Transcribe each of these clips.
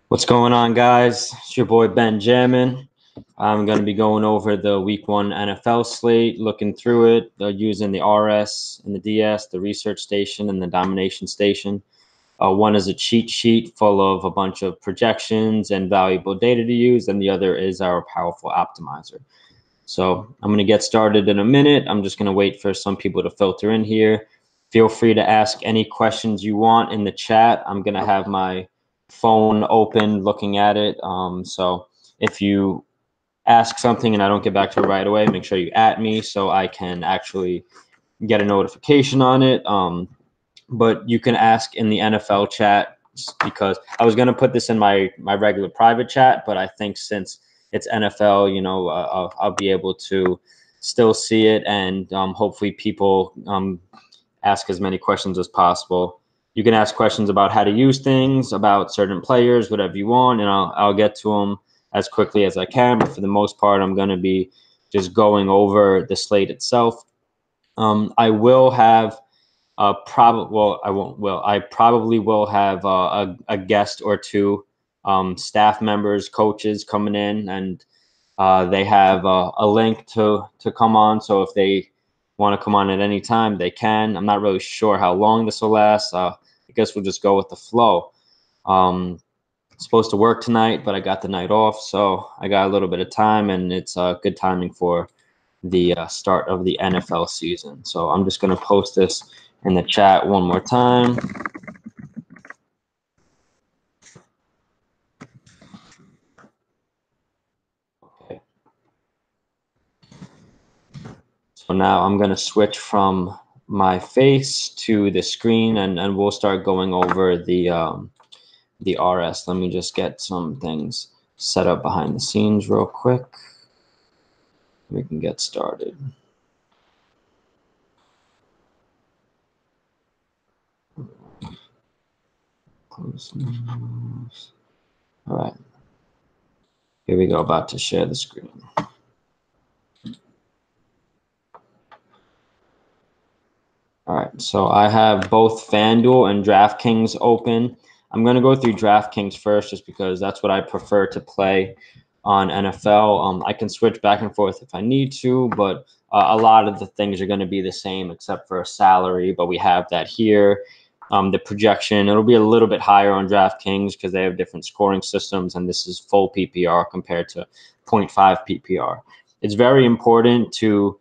What's going on, guys? It's your boy Ben Jammin. I'm going to be going over the Week 1 NFL slate, looking through it, using the RS and the DS, the Research Station, and the Domination Station. One is a cheat sheet full of a bunch of projections and valuable data to use, and the other is our powerful optimizer. So I'm going to get started in a minute. I'm just going to wait for some people to filter in here. Feel free to ask any questions you want in the chat. I'm going to have my phone open looking at it. So if you ask something and I don't get back to it right away, make sure you @ me so I can actually get a notification on it. But you can ask in the NFL chat because I was going to put this in my regular private chat, but I think since it's NFL, I'll be able to still see it, and hopefully people ask as many questions as possible. You can ask questions about how to use things, about certain players, whatever you want, and I'll get to them as quickly as I can. But for the most part, I'm going to be just going over the slate itself. I will have I probably will have a guest or two, staff members, coaches coming in, and they have a link to come on. So if they want to come on at any time, they can. I'm not really sure how long this will last. I guess we'll just go with the flow. Supposed to work tonight, but I got the night off, so I got a little bit of time, and it's good timing for the start of the NFL season. So I'm just going to post this in the chat one more time. Okay. So now I'm going to switch from my face to the screen, and we'll start going over the RS. Let me just get some things set up behind the scenes real quick. We can get started. Close news. All right. Here we go. About to share the screen. All right. So I have both FanDuel and DraftKings open. I'm going to go through DraftKings first just because that's what I prefer to play on NFL. I can switch back and forth if I need to, but a lot of the things are going to be the same except for a salary, but we have that here. The projection, it'll be a little bit higher on DraftKings because they have different scoring systems, and this is full PPR compared to 0.5 PPR. It's very important to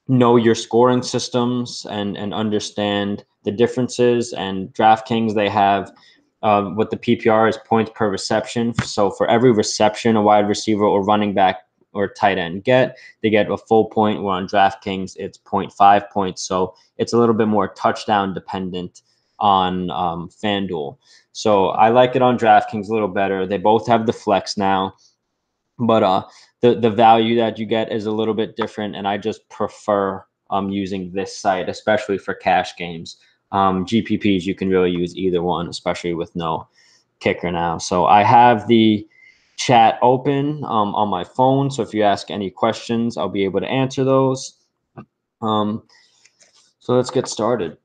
know your scoring systems and understand the differences. And DraftKings, they have what the PPR is, points per reception. So for every reception a wide receiver or running back or tight end they get a full point. Where on DraftKings, it's 0.5 points. So it's a little bit more touchdown dependent on FanDuel. So I like it on DraftKings a little better. They both have the flex now, but the value that you get is a little bit different, and I just prefer using this site, especially for cash games. GPPs, you can really use either one, especially with no kicker now. So I have the chat open on my phone, so if you ask any questions, I'll be able to answer those. So let's get started.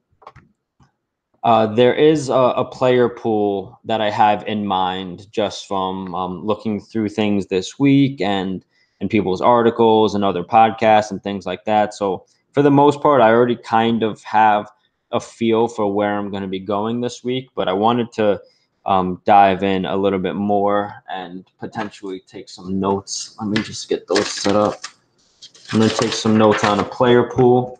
There is a player pool that I have in mind just from looking through things this week and people's articles and other podcasts and things like that. So for the most part, I already kind of have a feel for where I'm going to be going this week, but I wanted to dive in a little bit more and potentially take some notes. Let me just get those set up. I'm going to take some notes on a player pool.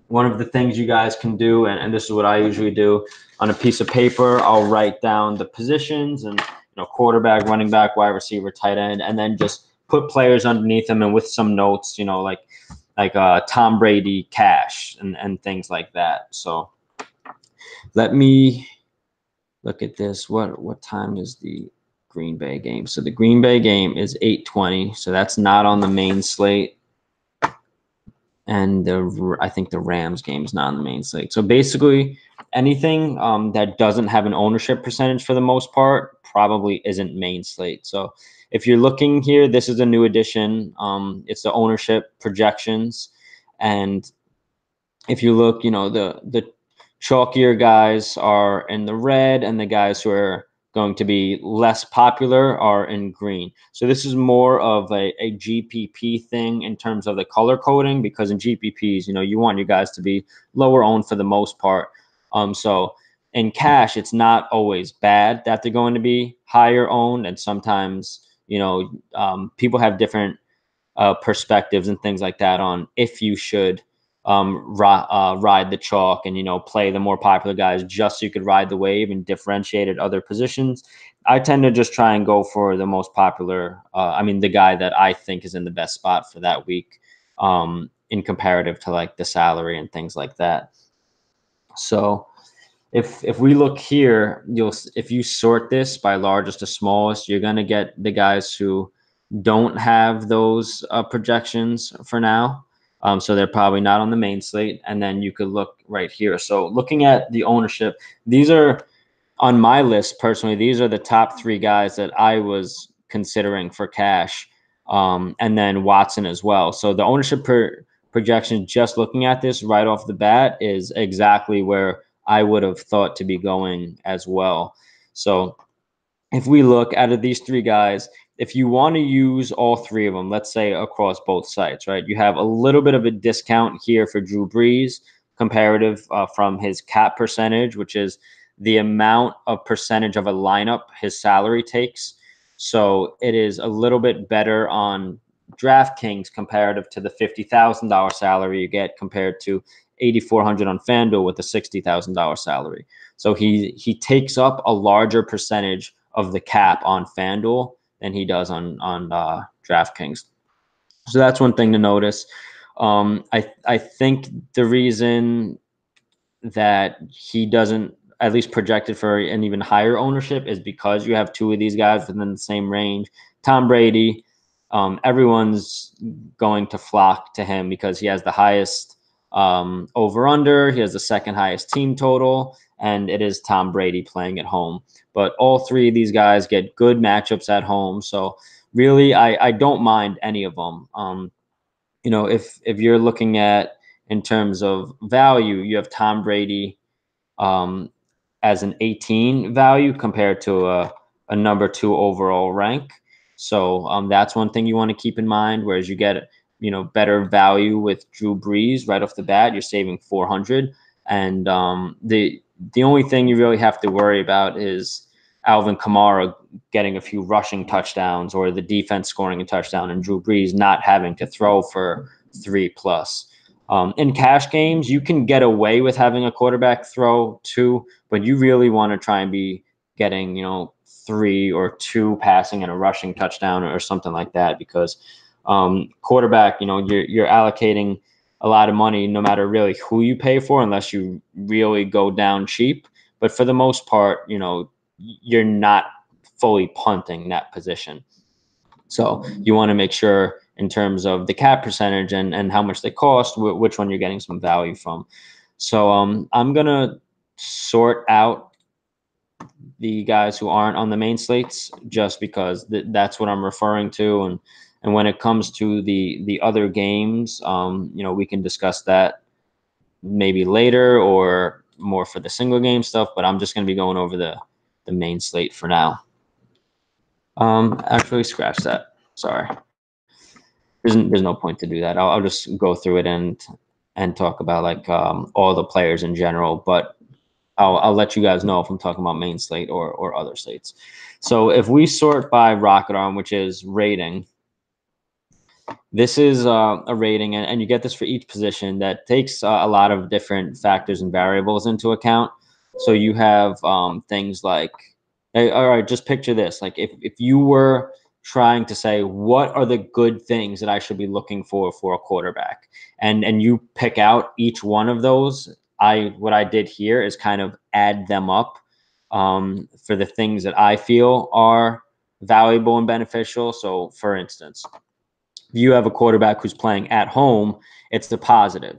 One of the things you guys can do, and this is what I usually do, on a piece of paper, I'll write down the positions and quarterback, running back, wide receiver, tight end, and then just put players underneath them and with some notes, like Tom Brady, cash, and things like that. So let me look at this. What time is the Green Bay game? So the Green Bay game is 8:20. So that's not on the main slate. And I think the Rams game is not on the main slate. So basically, anything that doesn't have an ownership percentage for the most part probably isn't main slate. So if you're looking here, this is a new addition. It's the ownership projections, and if you look, the chalkier guys are in the red, and the guys who are going to be less popular are in green. So this is more of a GPP thing in terms of the color coding, because in GPPs, you want your guys to be lower owned for the most part. So in cash, it's not always bad that they're going to be higher owned, and sometimes people have different perspectives and things like that on if you should ride the chalk and play the more popular guys just so you could ride the wave and differentiate at other positions. I tend to just try and go for the most popular. The guy that I think is in the best spot for that week, in comparative to like the salary and things like that. So if we look here, if you sort this by largest to smallest, you're gonna get the guys who don't have those projections for now. So they're probably not on the main slate. And then you could look right here. So looking at the ownership, these are on my list personally. These are the top three guys that I was considering for cash, and then Watson as well. So the ownership projection, just looking at this right off the bat, is exactly where I would have thought to be going as well. So if we look out of these three guys, if you want to use all three of them, let's say across both sites, right? You have a little bit of a discount here for Drew Brees comparative from his cap percentage, which is the amount of percentage of a lineup his salary takes. So it is a little bit better on DraftKings comparative to the $50,000 salary you get compared to 8,400 on FanDuel with a $60,000 salary. So he takes up a larger percentage of the cap on FanDuel than he does on DraftKings. So that's one thing to notice. I think the reason that he doesn't at least projected for an even higher ownership is because you have two of these guys within the same range. Tom Brady, everyone's going to flock to him because he has the highest over under. He has the second highest team total, and it is Tom Brady playing at home. But all three of these guys get good matchups at home. So really, I don't mind any of them. If you're looking at in terms of value, you have Tom Brady um, as an 18 value compared to a number 2 overall rank. So that's one thing you want to keep in mind. Whereas you get better value with Drew Brees right off the bat, you're saving 400, and the only thing you really have to worry about is Alvin Kamara getting a few rushing touchdowns or the defense scoring a touchdown and Drew Brees not having to throw for 3+. In cash games, you can get away with having a quarterback throw 2, but you really want to try and be getting 3 or 2 passing and a rushing touchdown or something like that, because quarterback, you're allocating a lot of money no matter really who you pay for, unless you really go down cheap. But for the most part, you're not fully punting that position. So you want to make sure in terms of the cap percentage and how much they cost, which one you're getting some value from. So I'm going to sort out the guys who aren't on the main slates just because that's what I'm referring to. And when it comes to the other games, we can discuss that maybe later or more for the single game stuff, but I'm just going to be going over the main slate for now. Actually, scratch that. Sorry. There's no point to do that. I'll just go through it and talk about like all the players in general, but I'll let you guys know if I'm talking about main slate or other slates. So if we sort by Rocket Arm, which is rating, this is a rating, and you get this for each position that takes a lot of different factors and variables into account. So you have things like, all right, just picture this. Like if you were trying to say, what are the good things that I should be looking for a quarterback? And you pick out each one of those. What I did here is kind of add them up for the things that I feel are valuable and beneficial. So for instance, you have a quarterback who's playing at home, it's the positive.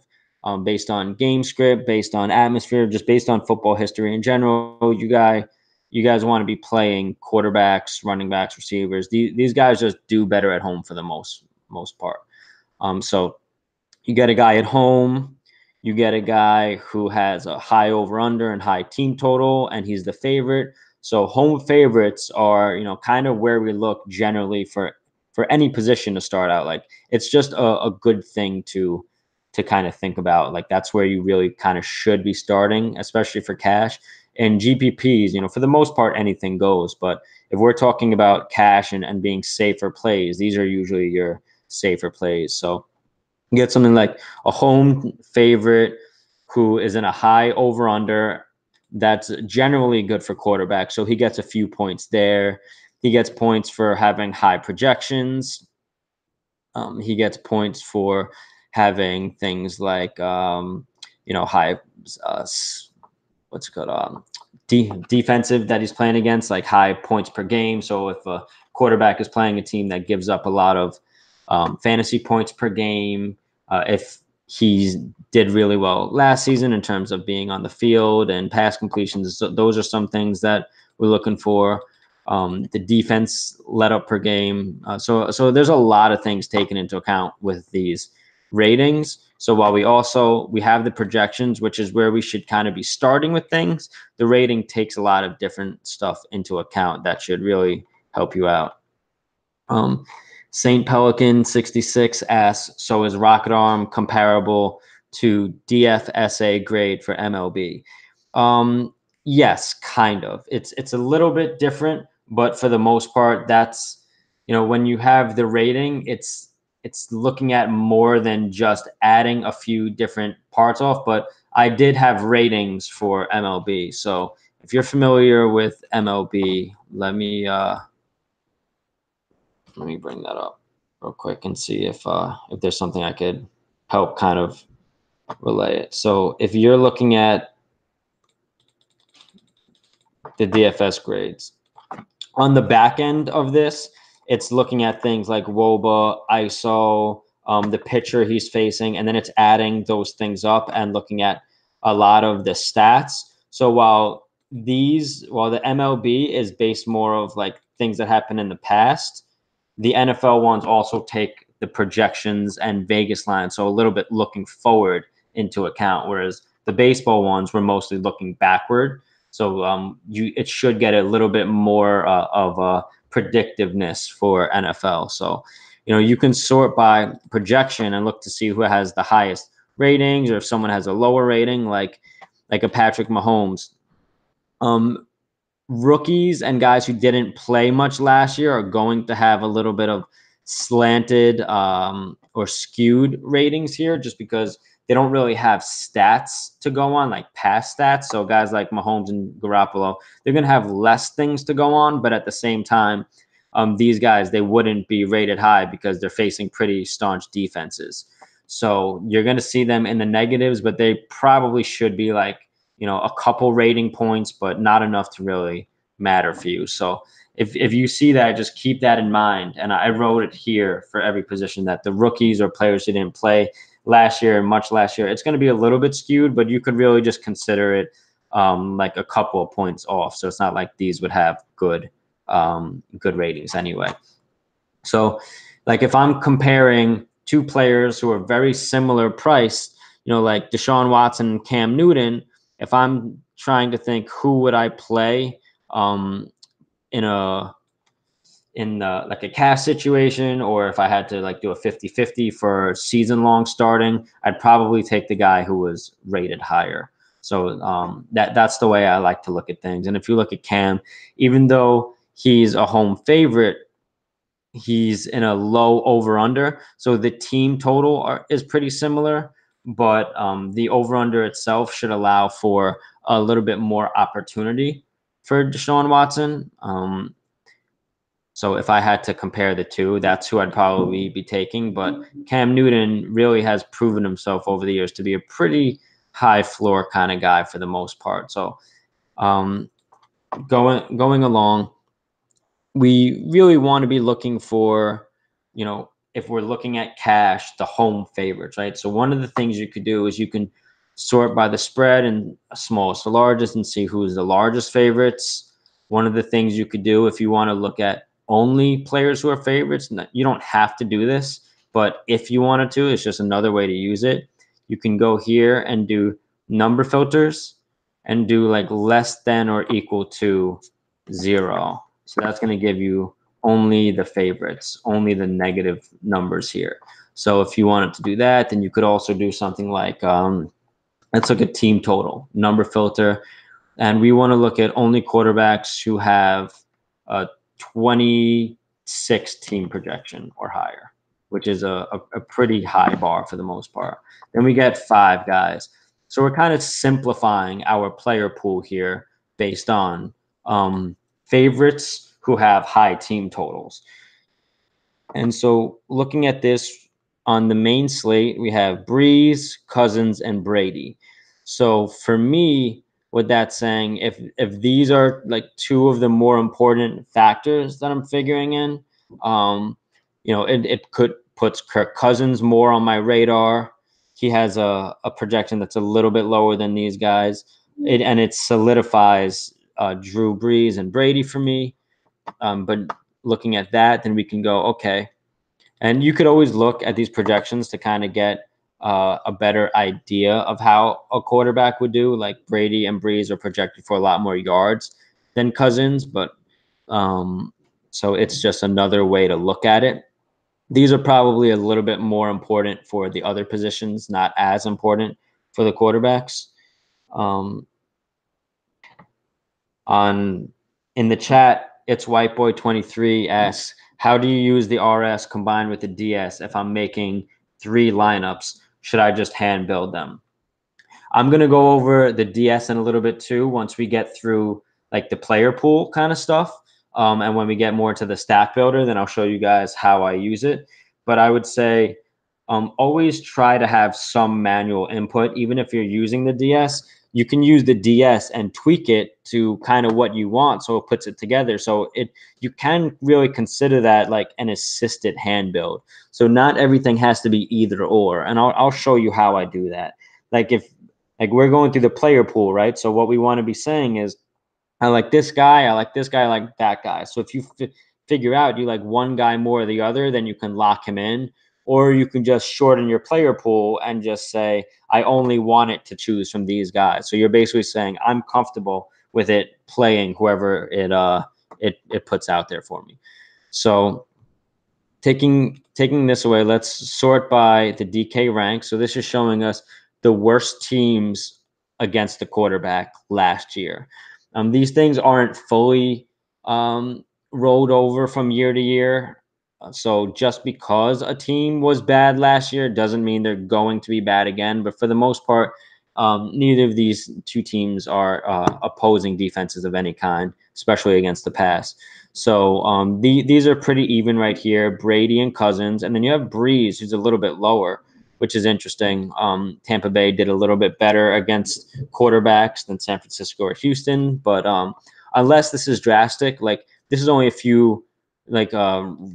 Based on game script, based on atmosphere, just based on football history in general, you guys want to be playing quarterbacks, running backs, receivers. These guys just do better at home for the most part. So you get a guy at home, you get a guy who has a high over under and high team total, and he's the favorite. So home favorites are, kind of where we look generally for any position to start out. Like it's just a good thing to kind of think about. Like that's where you really kind of should be starting, especially for cash. And GPPs, for the most part, anything goes. But if we're talking about cash and being safer plays, these are usually your safer plays. So get something like a home favorite who is in a high over under. That's generally good for quarterback. So he gets a few points there. He gets points for having high projections. He gets points for having things like, high, uh, what's it called? Defensive that he's playing against, like high points per game. So if a quarterback is playing a team that gives up a lot of fantasy points per game, if he did really well last season in terms of being on the field and pass completions, so those are some things that we're looking for. The defense let up per game. So there's a lot of things taken into account with these ratings. So while we have the projections, which is where we should kind of be starting with things, the rating takes a lot of different stuff into account that should really help you out. Saint Pelican 66 asks, so is Rocket Arm comparable to DFSA grade for MLB? Yes, kind of. It's a little bit different, but for the most part, that's when you have the rating, it's looking at more than just adding a few different parts off. But I did have ratings for MLB, so if you're familiar with MLB, let me bring that up real quick and see if there's something I could help kind of relay it. So if you're looking at the DFS grades on the back end of this, it's looking at things like WOBA, ISO, the pitcher he's facing, and then it's adding those things up and looking at a lot of the stats. So while the MLB is based more of like things that happened in the past, the NFL ones also take the projections and Vegas lines, so a little bit looking forward into account, whereas the baseball ones were mostly looking backward. So it should get a little bit more of a predictiveness for NFL. So you can sort by projection and look to see who has the highest ratings, or if someone has a lower rating, like a Patrick Mahomes. Rookies and guys who didn't play much last year are going to have a little bit of slanted or skewed ratings here, just because they don't really have stats to go on, like past stats. So guys like Mahomes and Garoppolo, they're going to have less things to go on, but at the same time, these guys, they wouldn't be rated high because they're facing pretty staunch defenses. So you're going to see them in the negatives, but they probably should be like, a couple rating points, but not enough to really matter for you. So if you see that, just keep that in mind. And I wrote it here for every position that the rookies or players who didn't play last year, it's going to be a little bit skewed, but you could really just consider it like a couple of points off. So it's not like these would have good ratings anyway. So like if I'm comparing two players who are very similar priced, like Deshaun Watson and Cam Newton, if I'm trying to think who would I play in like a cash situation, or if I had to like do a 50-50 for season long starting, I'd probably take the guy who was rated higher. So that's the way I like to look at things. And if you look at Cam, even though he's a home favorite, he's in a low over under. So the team total is pretty similar, but the over under itself should allow for a little bit more opportunity for Deshaun Watson. So if I had to compare the two, that's who I'd probably be taking. But Cam Newton really has proven himself over the years to be a pretty high floor kind of guy for the most part. So going along, we really want to be looking for, if we're looking at cash, the home favorites, right? So one of the things you could do is you can sort by the spread and smallest to largest and see who's the largest favorites. One of the things you could do if you want to look at only players who are favorites, you don't have to do this, but if you wanted to, it's just another way to use it. You can go here and do number filters and do like less than or equal to 0. So that's going to give you only the favorites, only the negative numbers here. So if you wanted to do that, then you could also do something like, let's look at team total, number filter. And we want to look at only quarterbacks who have a 26 team projection or higher, which is a pretty high bar for the most part. Then we get 5 guys. So we're kind of simplifying our player pool here based on favorites who have high team totals. And so looking at this on the main slate, we have Breeze, Cousins, and Brady. So for me, what that's saying, if these are like 2 of the more important factors that I'm figuring in, it could puts Kirk Cousins more on my radar. He has a projection that's a little bit lower than these guys. It solidifies Drew Brees and Brady for me. But looking at that, then we can go, okay. And you could always look at these projections to kind of get a better idea of how a quarterback would do. Like Brady and Breeze are projected for a lot more yards than Cousins, but so it's just another way to look at it. These are probably a little bit more important for the other positions, not as important for the quarterbacks. On in the chat, it's Whiteboy23 asks, how do you use the RS combined with the DS if I'm making 3 lineups? Should I just hand build them? I'm going to go over the DS in a little bit too once we get through like the player pool kind of stuff. And when we get more to the stack builder, then I'll show you guys how I use it. But I would say always try to have some manual input, even if you're using the DS. You can use the DS and tweak it to kind of what you want, so it puts it together. So you can really consider that like an assisted hand build. So not everything has to be either or, and I'll show you how I do that. Like we're going through the player pool, right? So what we want to be saying is, I like this guy, I like this guy, I like that guy. So if you figure out you like one guy more or the other, then you can lock him in. Or you can just shorten your player pool and just say, I only want it to choose from these guys. So you're basically saying, I'm comfortable with it playing whoever it puts out there for me. So taking this away, let's sort by the DK rank. So this is showing us the worst teams against the quarterback last year. These things aren't fully rolled over from year to year. So just because a team was bad last year doesn't mean they're going to be bad again. But for the most part, neither of these 2 teams are opposing defenses of any kind, especially against the pass. So these are pretty even right here, Brady and Cousins. And then you have Breeze, who's a little bit lower, which is interesting. Tampa Bay did a little bit better against quarterbacks than San Francisco or Houston. But unless this is drastic, like this is only a few like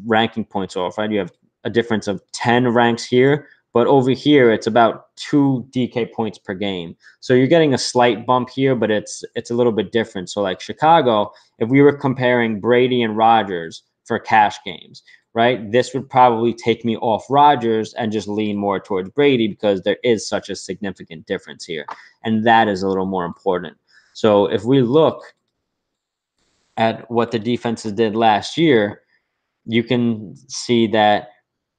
ranking points off, right? You have a difference of 10 ranks here, but over here it's about 2 DK points per game. So you're getting a slight bump here, but it's a little bit different. So like Chicago, if we were comparing Brady and Rodgers for cash games, right? This would probably take me off Rodgers and just lean more towards Brady because there is such a significant difference here. And that is a little more important. So if we look at what the defenses did last year, you can see that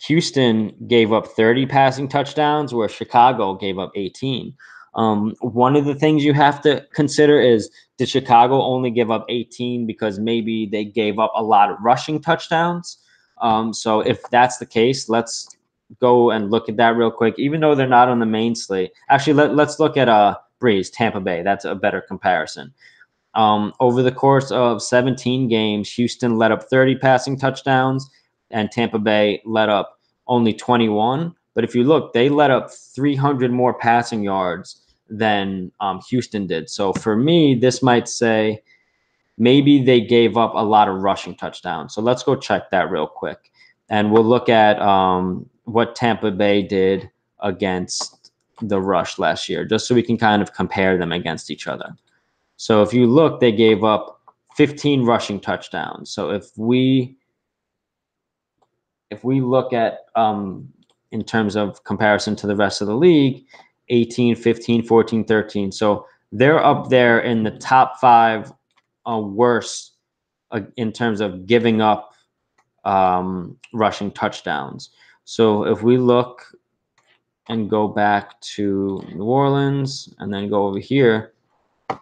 Houston gave up 30 passing touchdowns, where Chicago gave up 18. One of the things you have to consider is, did Chicago only give up 18 because maybe they gave up a lot of rushing touchdowns? So if that's the case, let's go and look at that real quick, even though they're not on the main slate. Actually, let's look at Breeze, Tampa Bay. That's a better comparison. Over the course of 17 games, Houston let up 30 passing touchdowns and Tampa Bay let up only 21. But if you look, they let up 300 more passing yards than Houston did. So for me, this might say maybe they gave up a lot of rushing touchdowns. So let's go check that real quick. And we'll look at what Tampa Bay did against the rush last year, just so we can kind of compare them against each other. So if you look, they gave up 15 rushing touchdowns. So if we look at in terms of comparison to the rest of the league, 18, 15, 14, 13. So they're up there in the top 5 worst in terms of giving up rushing touchdowns. So if we look and go back to New Orleans and then go over here,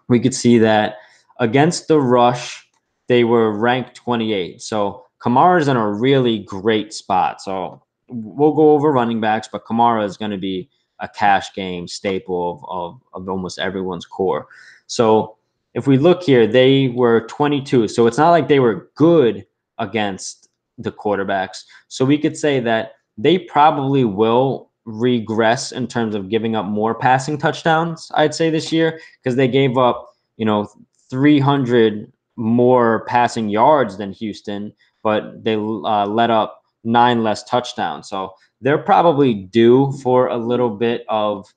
we could see that against the rush, they were ranked 28. So Kamara's in a really great spot. So we'll go over running backs, but Kamara is going to be a cash game staple of almost everyone's core. So if we look here, they were 22. So it's not like they were good against the quarterbacks. So we could say that they probably will regress in terms of giving up more passing touchdowns, I'd say, this year, because they gave up, 300 more passing yards than Houston, but they let up 9 less touchdowns. So they're probably due for a little bit of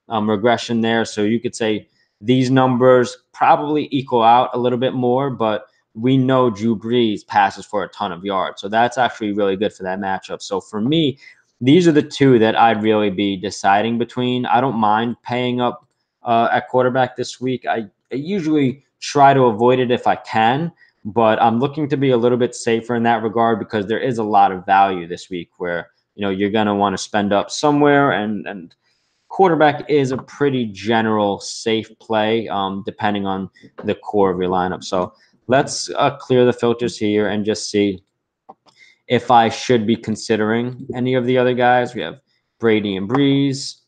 regression there. So you could say these numbers probably equal out a little bit more, but we know Drew Brees passes for a ton of yards. So that's actually really good for that matchup. So for me, these are the two that I'd really be deciding between. I don't mind paying up at quarterback this week. I usually try to avoid it if I can, but I'm looking to be a little bit safer in that regard because there is a lot of value this week where you're going to want to spend up somewhere, and quarterback is a pretty general safe play depending on the core of your lineup. So let's clear the filters here and just see if I should be considering any of the other guys. We have Brady and Breeze.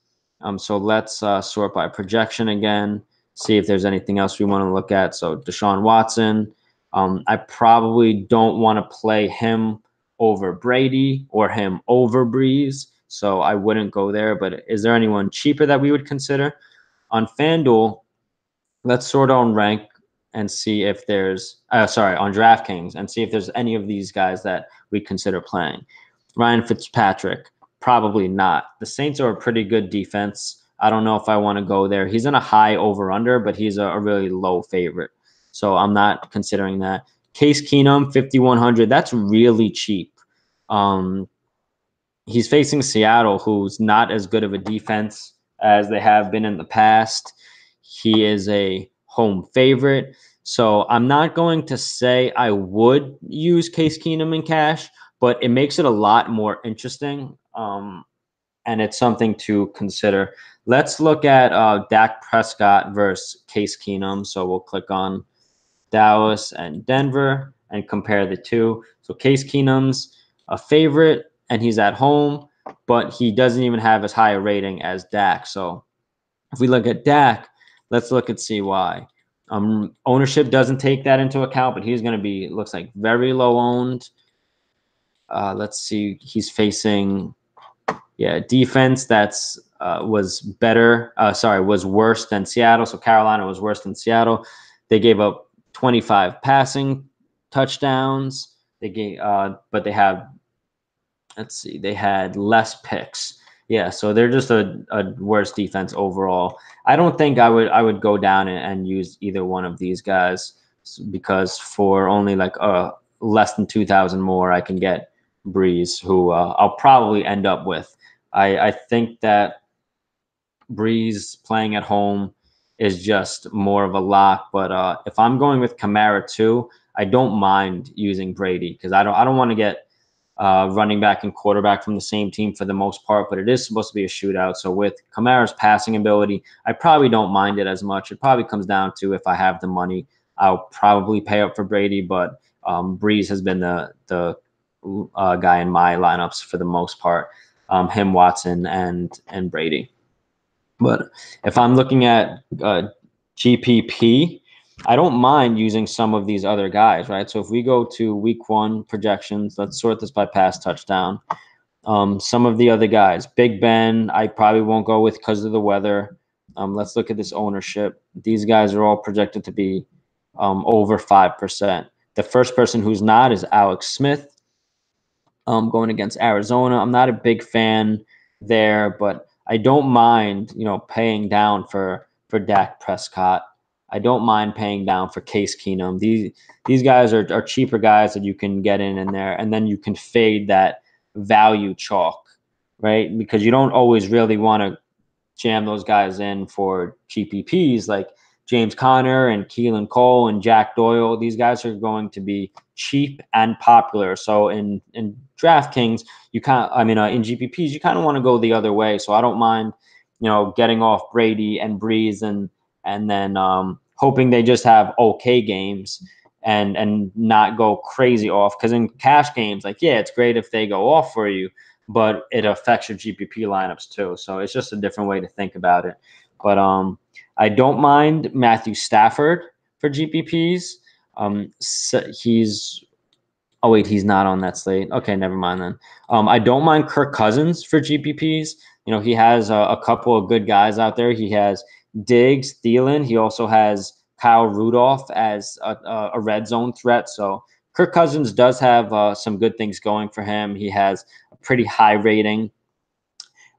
So let's sort by projection again, see if there's anything else we want to look at. So Deshaun Watson, I probably don't want to play him over Brady or him over Breeze. So I wouldn't go there. But is there anyone cheaper that we would consider? On FanDuel, let's sort on rank and see if there's on DraftKings and see if there's any of these guys that we consider playing. Ryan Fitzpatrick, probably not. The Saints are a pretty good defense. I don't know if I want to go there. He's in a high over-under, but he's a really low favorite. So I'm not considering that. Case Keenum, 5,100. That's really cheap. He's facing Seattle, who's not as good of a defense as they have been in the past. He is a home favorite. So I'm not going to say I would use Case Keenum in cash, but it makes it a lot more interesting. And it's something to consider. Let's look at Dak Prescott versus Case Keenum. So we'll click on Dallas and Denver and compare the two. So Case Keenum's a favorite and he's at home, but he doesn't even have as high a rating as Dak. So if we look at Dak, let's look at CY. Ownership doesn't take that into account, but he's going to be, looks like, very low owned. Let's see. He's facing, defense that's was worse than Seattle. So Carolina was worse than Seattle. They gave up 25 passing touchdowns. But they have, they had less picks. Yeah, so they're just a worse defense overall. I don't think I would go down and use either one of these guys because for only like less than 2,000 more, I can get Breeze, who I'll probably end up with. I think that Breeze playing at home is just more of a lock. But if I'm going with Kamara too, I don't mind using Brady because I don't want to get running back and quarterback from the same team for the most part, but it is supposed to be a shootout. So with Kamara's passing ability, I probably don't mind it as much. It probably comes down to if I have the money, I'll probably pay up for Brady, but Breeze has been the guy in my lineups for the most part, him, Watson, and Brady. But if I'm looking at GPP, I don't mind using some of these other guys, right? So if we go to week 1 projections, let's sort this by pass touchdown. Some of the other guys, Big Ben, I probably won't go with because of the weather. Let's look at this ownership. These guys are all projected to be over 5%. The first person who's not is Alex Smith going against Arizona. I'm not a big fan there, but I don't mind, paying down for Dak Prescott. I don't mind paying down for Case Keenum. These guys are cheaper guys that you can get in there, and then you can fade that value chalk, right? Because you don't always really want to jam those guys in for GPPs. Like James Conner and Keelan Cole and Jack Doyle. These guys are going to be cheap and popular. So in DraftKings, in GPPs, you kind of want to go the other way. So I don't mind, getting off Brady and Breeze and then hoping they just have okay games and not go crazy off. Because in cash games, like, yeah, it's great if they go off for you, but it affects your GPP lineups too. So it's just a different way to think about it. But I don't mind Matthew Stafford for GPPs. Oh wait, he's not on that slate. Okay, never mind then. I don't mind Kirk Cousins for GPPs. He has a couple of good guys out there. He has Diggs, Thielen. He also has Kyle Rudolph as a red zone threat. So Kirk Cousins does have some good things going for him. He has a pretty high rating.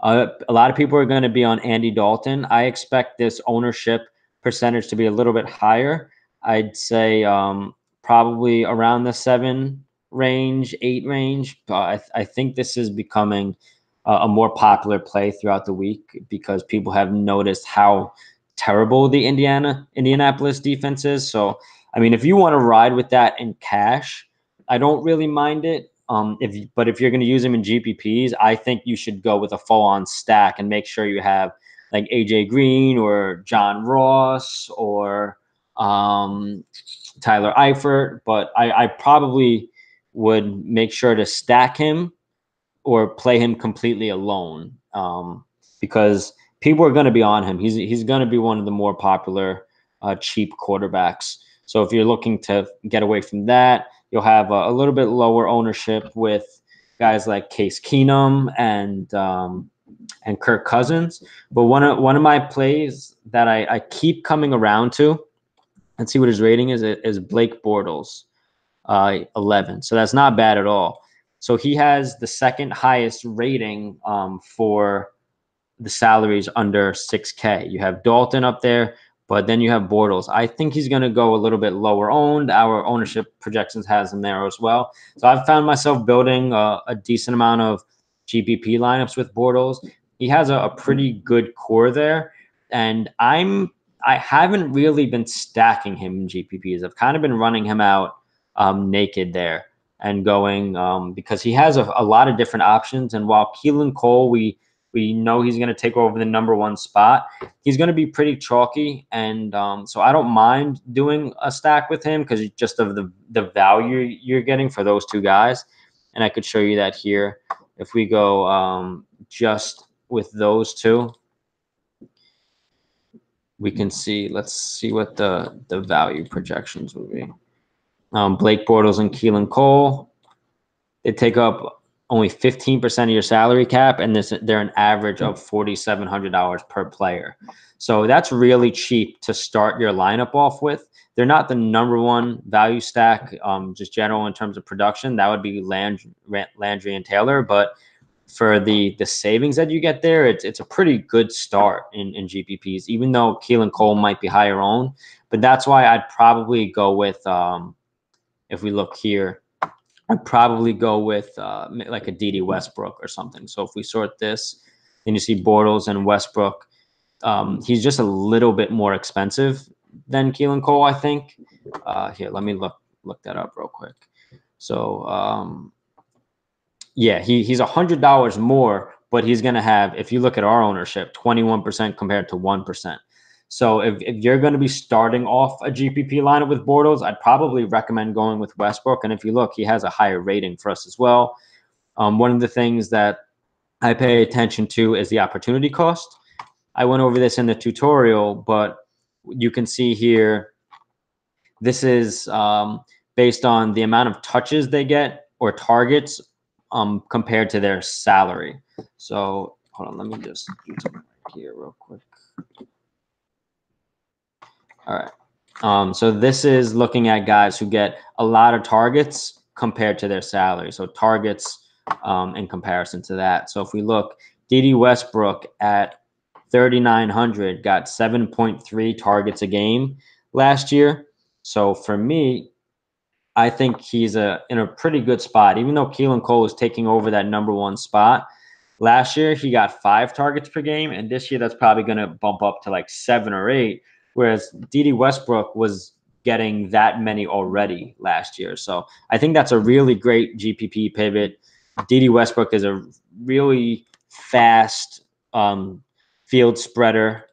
A lot of people are going to be on Andy Dalton. I expect this ownership percentage to be a little bit higher. I'd say probably around the 7 range, 8 range. I think this is becoming a more popular play throughout the week because people have noticed how terrible the Indianapolis defense is. So, if you want to ride with that in cash, I don't really mind it. If you're going to use them in GPPs, I think you should go with a full-on stack and make sure you have like AJ Green or John Ross or Tyler Eifert. But I probably would make sure to stack him or play him completely alone because people are going to be on him. He's going to be one of the more popular cheap quarterbacks. So if you're looking to get away from that, you'll have a little bit lower ownership with guys like Case Keenum and Kirk Cousins. But one of my plays that I keep coming around to, let's see what his rating is Blake Bortles, 11. So that's not bad at all. So he has the second highest rating for the salaries under 6K. You have Dalton up there, but then you have Bortles. I think he's going to go a little bit lower owned. Our ownership projections has him there as well. So I've found myself building a decent amount of GPP lineups with Bortles. He has a pretty good core there, and I haven't really been stacking him in GPPs. I've kind of been running him out naked there and going because he has a lot of different options. And while Keelan Cole, we know he's going to take over the number 1 spot. He's going to be pretty chalky, and so I don't mind doing a stack with him because just of the value you're getting for those two guys. And I could show you that here. If we go just with those two, we can see. Let's see what the value projections would be. Blake Bortles and Keelan Cole, they take up only 15% of your salary cap, and they're an average of $4,700 per player. So that's really cheap to start your lineup off with. They're not the number 1 value stack, just general in terms of production. That would be Landry and Taylor. But for the savings that you get there, it's a pretty good start in GPPs, even though Keelan Cole might be higher owned. But that's why I'd probably go with, if we look here, I'd probably go with like a DD Westbrook or something. So if we sort this, then you see Bortles and Westbrook. He's just a little bit more expensive than Keelan Cole, I think. Here, let me look that up real quick. So yeah, he's $100 more, but he's going to have, if you look at our ownership, 21% compared to 1%. So if you're going to be starting off a GPP lineup with Bortles, I'd probably recommend going with Westbrook. And if you look, he has a higher rating for us as well. One of the things that I pay attention to is the opportunity cost. I went over this in the tutorial, but you can see here, this is based on the amount of touches they get or targets compared to their salary. So hold on, let me just do something here real quick. All right. So this is looking at guys who get a lot of targets compared to their salary. So targets in comparison to that. So if we look, DD Westbrook at 3,900 got 7.3 targets a game last year. So for me, I think he's in a pretty good spot. Even though Keelan Cole is taking over that number 1 spot, last year he got 5 targets per game, and this year that's probably going to bump up to like 7 or 8. whereas D.D. Westbrook was getting that many already last year. So I think that's a really great GPP pivot. D.D. Westbrook is a really fast field spreader.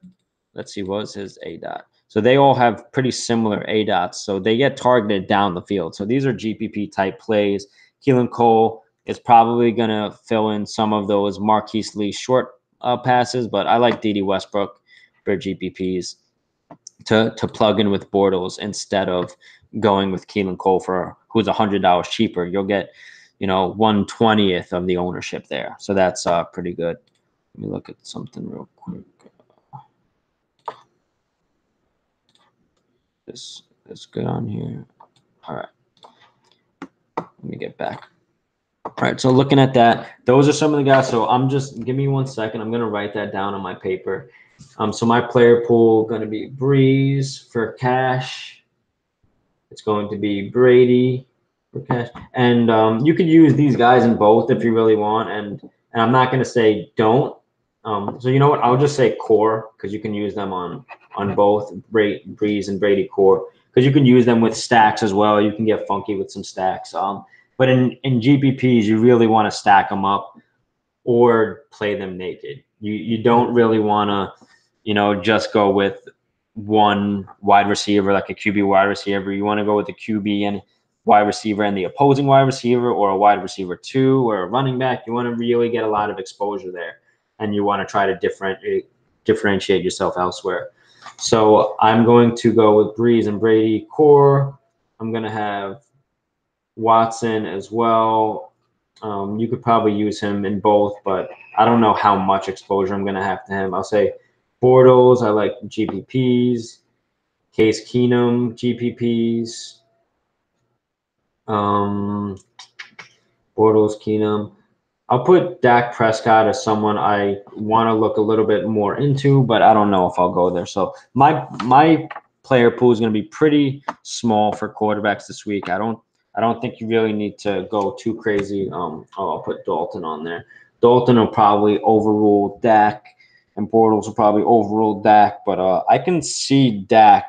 Let's see, what was his A dot? So they all have pretty similar A dots. So they get targeted down the field. So these are GPP type plays. Keelan Cole is probably going to fill in some of those Marquise Lee short passes, but I like D.D. Westbrook for GPPs to plug in with Bortles instead of going with Keelan Cole for who's $100 cheaper. You'll get, 1/20th of the ownership there. So that's pretty good. Let me look at something real quick. This is good on here. All right. Let me get back. All right. So looking at that, those are some of the guys. So give me 1 second. I'm going to write that down on my paper. So my player pool going to be Breeze for cash. It's going to be Brady for cash. And you could use these guys in both if you really want. And I'm not going to say don't. So you know what? I'll just say core because you can use them on both Breeze and Brady core because you can use them with stacks as well. You can get funky with some stacks. But in GPPs, you really want to stack them up or play them naked. You don't really want to, just go with one wide receiver, like a QB wide receiver. You want to go with a QB and wide receiver and the opposing wide receiver, or a wide receiver 2 or a running back. You want to really get a lot of exposure there, and you want to try to differentiate yourself elsewhere. So I'm going to go with Breeze and Brady core. I'm going to have Watson as well. You could probably use him in both, but I don't know how much exposure I'm going to have to him. I'll say Bortles, I like GPPs. Case Keenum, GPPs. Bortles, Keenum. I'll put Dak Prescott as someone I want to look a little bit more into, but I don't know if I'll go there. So my player pool is going to be pretty small for quarterbacks this week. I don't think you really need to go too crazy. I'll put Dalton on there. Dalton will probably overrule Dak, and Bortles will probably overrule Dak. But I can see Dak,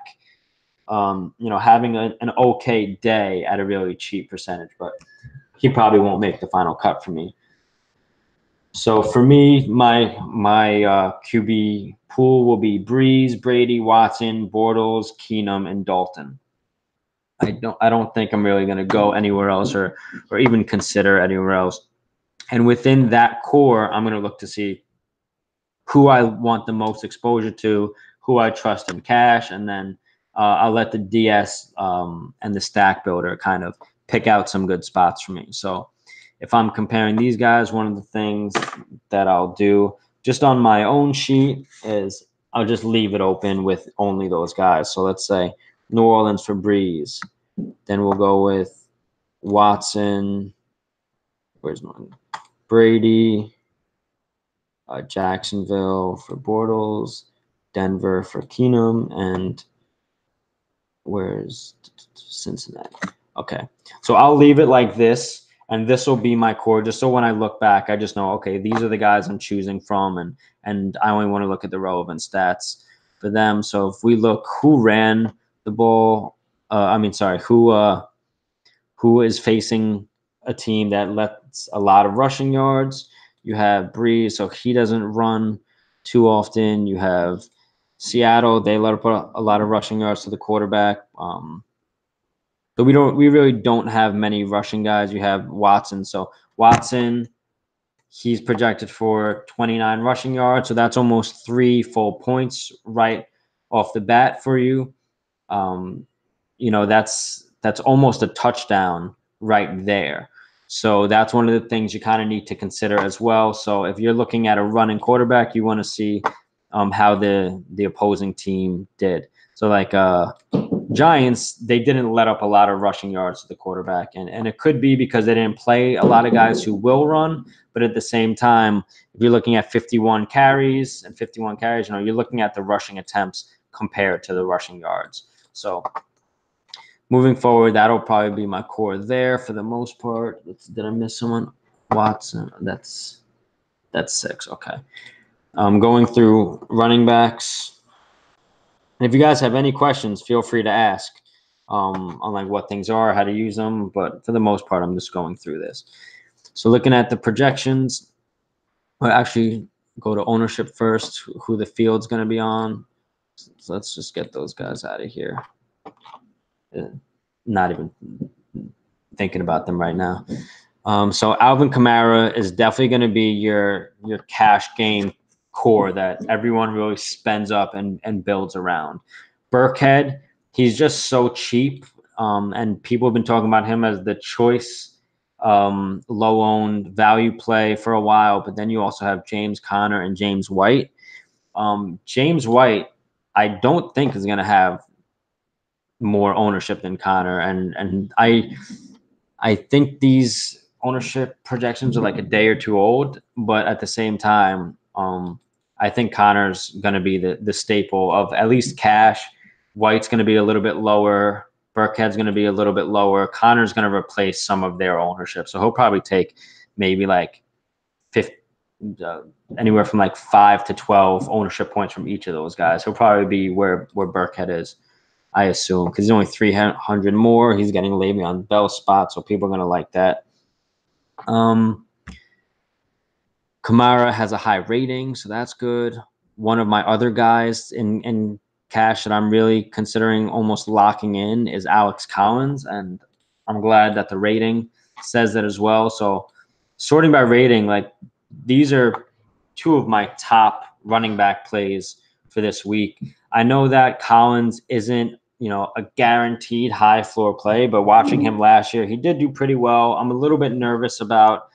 having an okay day at a really cheap percentage, but he probably won't make the final cut for me. So for me, my QB pool will be Breeze, Brady, Watson, Bortles, Keenum, and Dalton. I don't think I'm really going to go anywhere else or even consider anywhere else. And within that core, I'm going to look to see who I want the most exposure to, who I trust in cash, and then I'll let the DS and the stack builder kind of pick out some good spots for me. So if I'm comparing these guys, one of the things that I'll do just on my own sheet is I'll just leave it open with only those guys. So let's say New Orleans for Breeze. Then we'll go with Watson. Where's mine? Brady. Jacksonville for Bortles. Denver for Keenum. And where's Cincinnati? Okay. So I'll leave it like this. And this will be my core, just so when I look back, I just know, okay, these are the guys I'm choosing from, and I only want to look at the relevant stats for them. So if we look who ran the ball, who is facing a team that lets a lot of rushing yards. You have Breeze, so he doesn't run too often. You have Seattle, they let up a lot of rushing yards to the quarterback. But we really don't have many rushing guys. You have Watson. So Watson, he's projected for 29 rushing yards. So that's almost 3 full points right off the bat for you. That's almost a touchdown right there. So that's one of the things you kind of need to consider as well. So if you're looking at a running quarterback, you want to see how the opposing team did. So like Giants, they didn't let up a lot of rushing yards to the quarterback. And it could be because they didn't play a lot of guys who will run. But at the same time, if you're looking at 51 carries, you're looking at the rushing attempts compared to the rushing yards. So moving forward, that'll probably be my core there for the most part. Did I miss someone? Watson. That's 6. Okay. Going through running backs. And if you guys have any questions, feel free to ask on like what things are, how to use them. But for the most part, I'm just going through this. So looking at the projections, well, actually go to ownership first, who the field's going to be on. So let's just get those guys out of here. Not even thinking about them right now. So Alvin Kamara is definitely going to be your cash game core that everyone really spends up and builds around. Burkhead, he's just so cheap, and people have been talking about him as the choice low owned value play for a while. But then you also have James Conner and James White. James White, I don't think is going to have more ownership than Conner, and I think these ownership projections are like a day or two old, but at the same time, I think Connor's going to be the staple of at least cash. White's going to be a little bit lower. Burkhead's going to be a little bit lower. Connor's going to replace some of their ownership, so he'll probably take maybe like 50, anywhere from like 5 to 12 ownership points from each of those guys. He'll probably be where Burkhead is. I assume, because he's only 300 more. He's getting Le'Veon Bell spot, so people are going to like that. Kamara has a high rating, so that's good. One of my other guys in cash that I'm really considering almost locking in is Alex Collins, and I'm glad that the rating says that as well. So sorting by rating, like these are two of my top running back plays for this week. I know that Collins isn't, a guaranteed high floor play, but watching him last year, he did do pretty well. I'm a little bit nervous about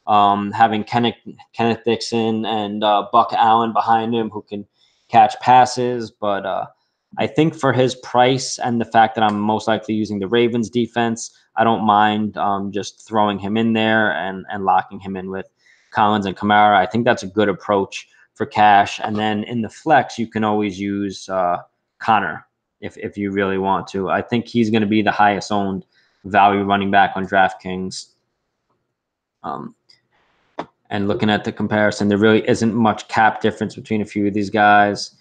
having Kenneth Dixon and Buck Allen behind him who can catch passes. But I think for his price and the fact that I'm most likely using the Ravens defense, I don't mind just throwing him in there and locking him in with Collins and Kamara. I think that's a good approach for cash. And then in the flex, you can always use Connor if you really want to. I think he's going to be the highest owned value running back on DraftKings. And looking at the comparison, there really isn't much cap difference between a few of these guys.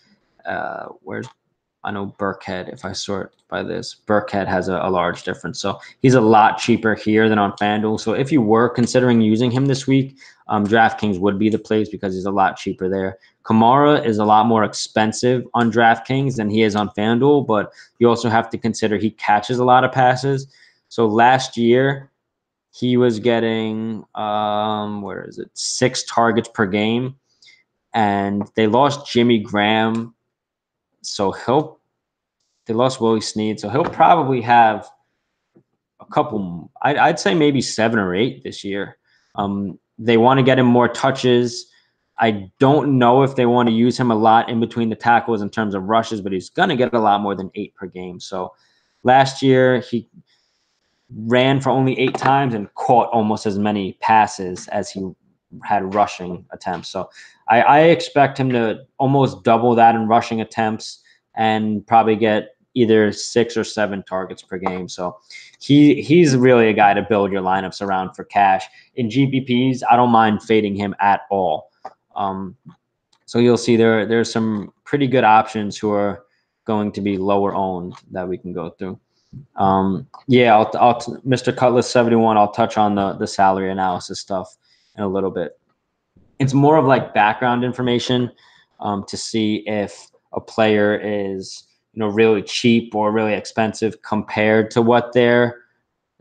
I know Burkhead, if I sort by this, Burkhead has a large difference. So he's a lot cheaper here than on FanDuel. So if you were considering using him this week, DraftKings would be the place because he's a lot cheaper there. Kamara is a lot more expensive on DraftKings than he is on FanDuel, but you also have to consider he catches a lot of passes. So last year, he was getting 6 targets per game, and they lost Jimmy Graham, so they lost Willie Snead, so he'll probably have a couple. I'd say maybe 7 or 8 this year. They want to get him more touches. I don't know if they want to use him a lot in between the tackles in terms of rushes, but he's going to get a lot more than 8 per game. So last year he ran for only 8 times and caught almost as many passes as he had rushing attempts. So I expect him to almost double that in rushing attempts and probably get either 6 or 7 targets per game. So he's really a guy to build your lineups around for cash. In GPPs, I don't mind fading him at all. So you'll see there's some pretty good options who are going to be lower owned that we can go through. I'll Mr. Cutlass 71. I'll touch on the salary analysis stuff in a little bit. It's more of like background information to see if a player is really cheap or really expensive compared to what they're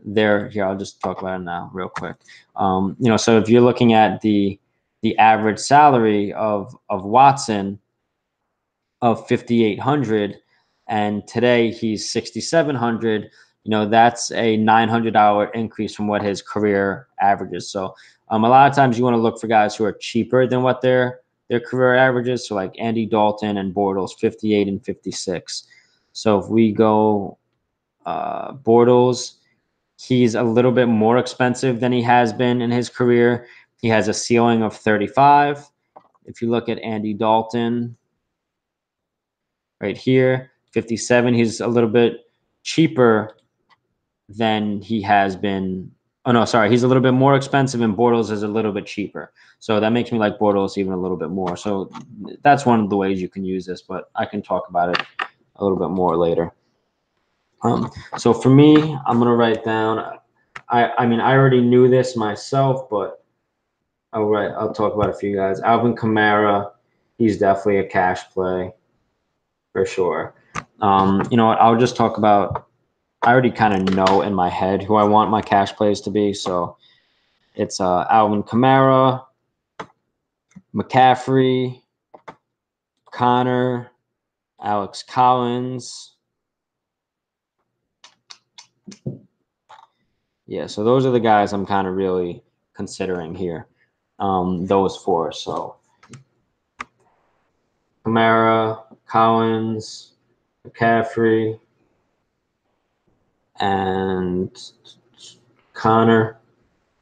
here. I'll just talk about it now real quick. So if you're looking at the average salary of Watson of 5,800, and today he's 6,700. That's a $900 increase from what his career averages. So a lot of times you want to look for guys who are cheaper than what their career averages. So like Andy Dalton and Bortles, 58 and 56. So if we go Bortles, he's a little bit more expensive than he has been in his career. He has a ceiling of 35. If you look at Andy Dalton, right here, 57. He's a little bit cheaper than he has been. Oh, no, sorry. He's a little bit more expensive, and Bortles is a little bit cheaper. So that makes me like Bortles even a little bit more. So that's one of the ways you can use this, but I can talk about it a little bit more later. So for me, I'm gonna write down. I mean, I already knew this myself, but I'll talk about a few guys. Alvin Kamara, he's definitely a cash play for sure. You know what? I'll just talk about. I already kind of know in my head who I want my cash plays to be. So it's Alvin Kamara, McCaffrey, Connor, Alex Collins. Yeah, so those are the guys I'm kind of really considering here. Those four. So Kamara, Collins, McCaffrey, and Connor.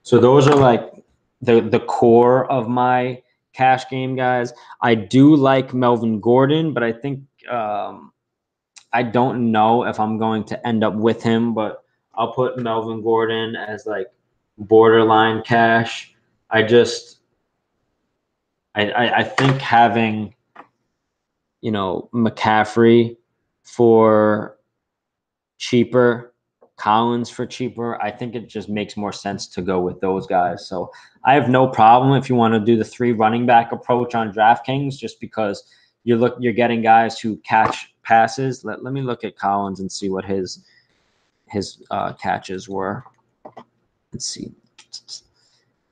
So those are like the core of my cash game guys. I do like Melvin Gordon, but I think I don't know if I'm going to end up with him, but I'll put Melvin Gordon as like borderline cash. I just I think having McCaffrey for cheaper, Collins for cheaper, I think it just makes more sense to go with those guys. So I have no problem if you want to do the 3 running back approach on DraftKings, just because you're getting guys who catch passes. Let me look at Collins and see what his catches were. Let's see,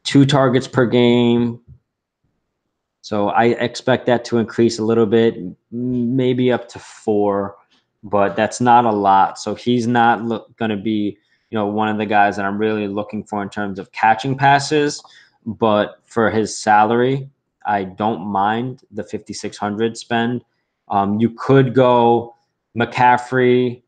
2 targets per game. So I expect that to increase a little bit, maybe up to 4, but that's not a lot. So he's not going to be, one of the guys that I'm really looking for in terms of catching passes. But for his salary, I don't mind the 5,600 spend. You could go McCaffrey,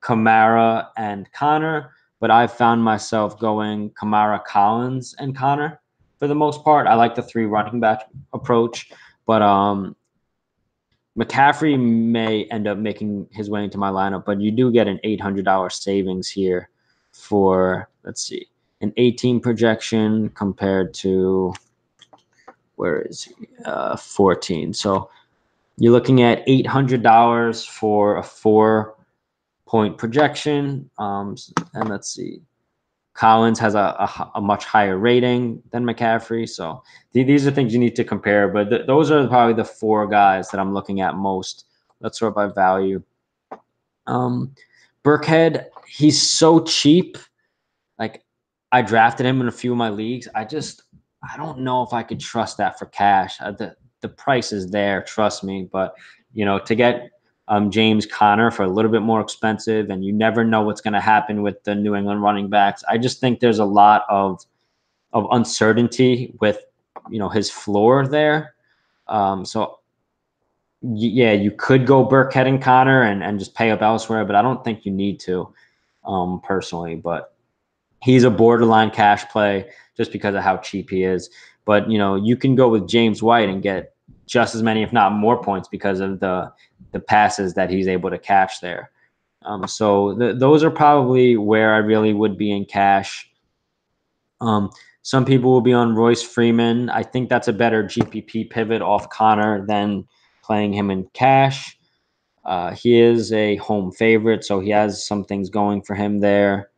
Kamara, and Connor, but I found myself going Kamara, Collins, and Connor for the most part. I like the 3 running back approach, but McCaffrey may end up making his way into my lineup, but you do get an $800 savings here for, let's see, an 18 projection compared to, where is he? 14. So you're looking at $800 for a 4-point projection. And let's see, Collins has a much higher rating than McCaffrey. So these are things you need to compare. But those are probably the 4 guys that I'm looking at most. Let's sort by value. Burkhead, he's so cheap. Like, I drafted him in a few of my leagues. I don't know if I could trust that for cash. The price is there, trust me. But, to get James Conner for a little bit more expensive, and you never know what's going to happen with the New England running backs. I just think there's a lot of uncertainty with his floor there. So yeah, you could go Burkhead and Conner and just pay up elsewhere, but I don't think you need to personally. But he's a borderline cash play just because of how cheap he is. But you can go with James White and get just as many, if not more, points because of the passes that he's able to catch there. So those are probably where I really would be in cash. Some people will be on Royce Freeman. I think that's a better GPP pivot off Connor than playing him in cash. He is a home favorite, so he has some things going for him there.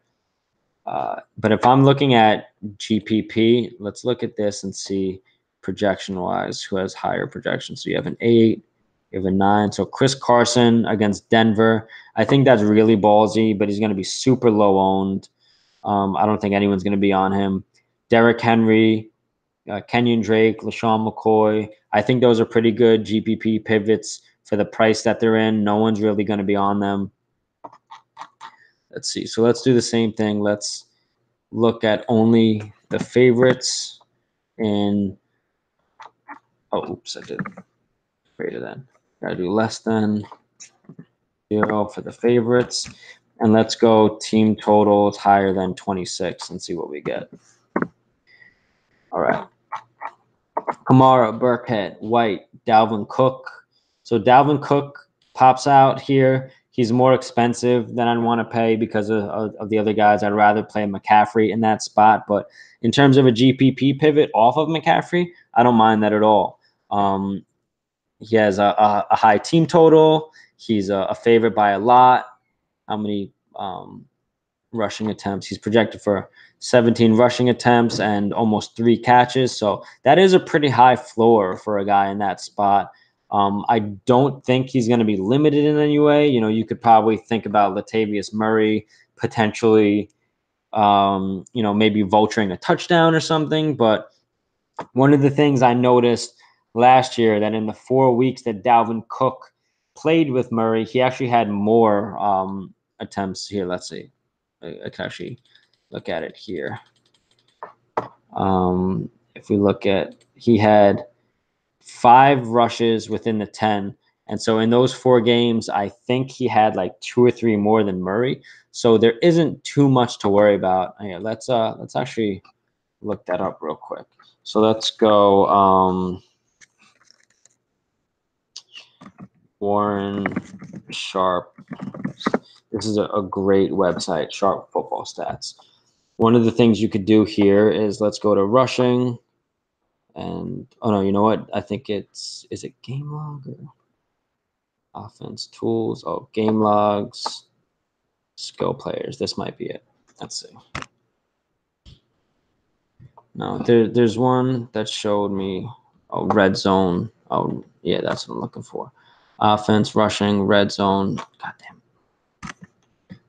But if I'm looking at GPP, let's look at this and see projection-wise who has higher projections. So you have an 8, you have a 9. So Chris Carson against Denver, I think that's really ballsy, but he's going to be super low owned. I don't think anyone's going to be on him. Derrick Henry, Kenyon Drake, LaShawn McCoy, I think those are pretty good GPP pivots for the price that they're in. No one's really going to be on them. Let's see. So let's do the same thing. Let's look at only the favorites in. Oh, oops, I did greater than. Got to do less than 0 for the favorites. And let's go team totals higher than 26 and see what we get. All right. Kamara, Burkhead, White, Dalvin Cook. So Dalvin Cook pops out here. He's more expensive than I'd want to pay because of the other guys. I'd rather play McCaffrey in that spot. But in terms of a GPP pivot off of McCaffrey, I don't mind that at all. He has a high team total. He's a favorite by a lot. How many rushing attempts? He's projected for 17 rushing attempts and almost 3 catches. So that is a pretty high floor for a guy in that spot. I don't think he's going to be limited in any way. You know, you could probably think about Latavius Murray potentially, you know, maybe vulturing a touchdown or something. But one of the things I noticed last year that in the 4 weeks that Dalvin Cook played with Murray, he actually had more attempts here. Let's see. I can actually look at it here. If we look at, he had 5 rushes within the 10. And so in those 4 games, I think he had like 2 or 3 more than Murray. So there isn't too much to worry about. Here, let's actually look that up real quick. So let's go Warren Sharp. This is a great website, Sharp Football Stats. One of the things you could do here is let's go to rushing. And, oh, no, you know what? I think is it game log or offense tools? Oh, game logs, skill players. This might be it. Let's see. No, there's one that showed me red zone. Oh, yeah, that's what I'm looking for. Offense, rushing, red zone. God damn it.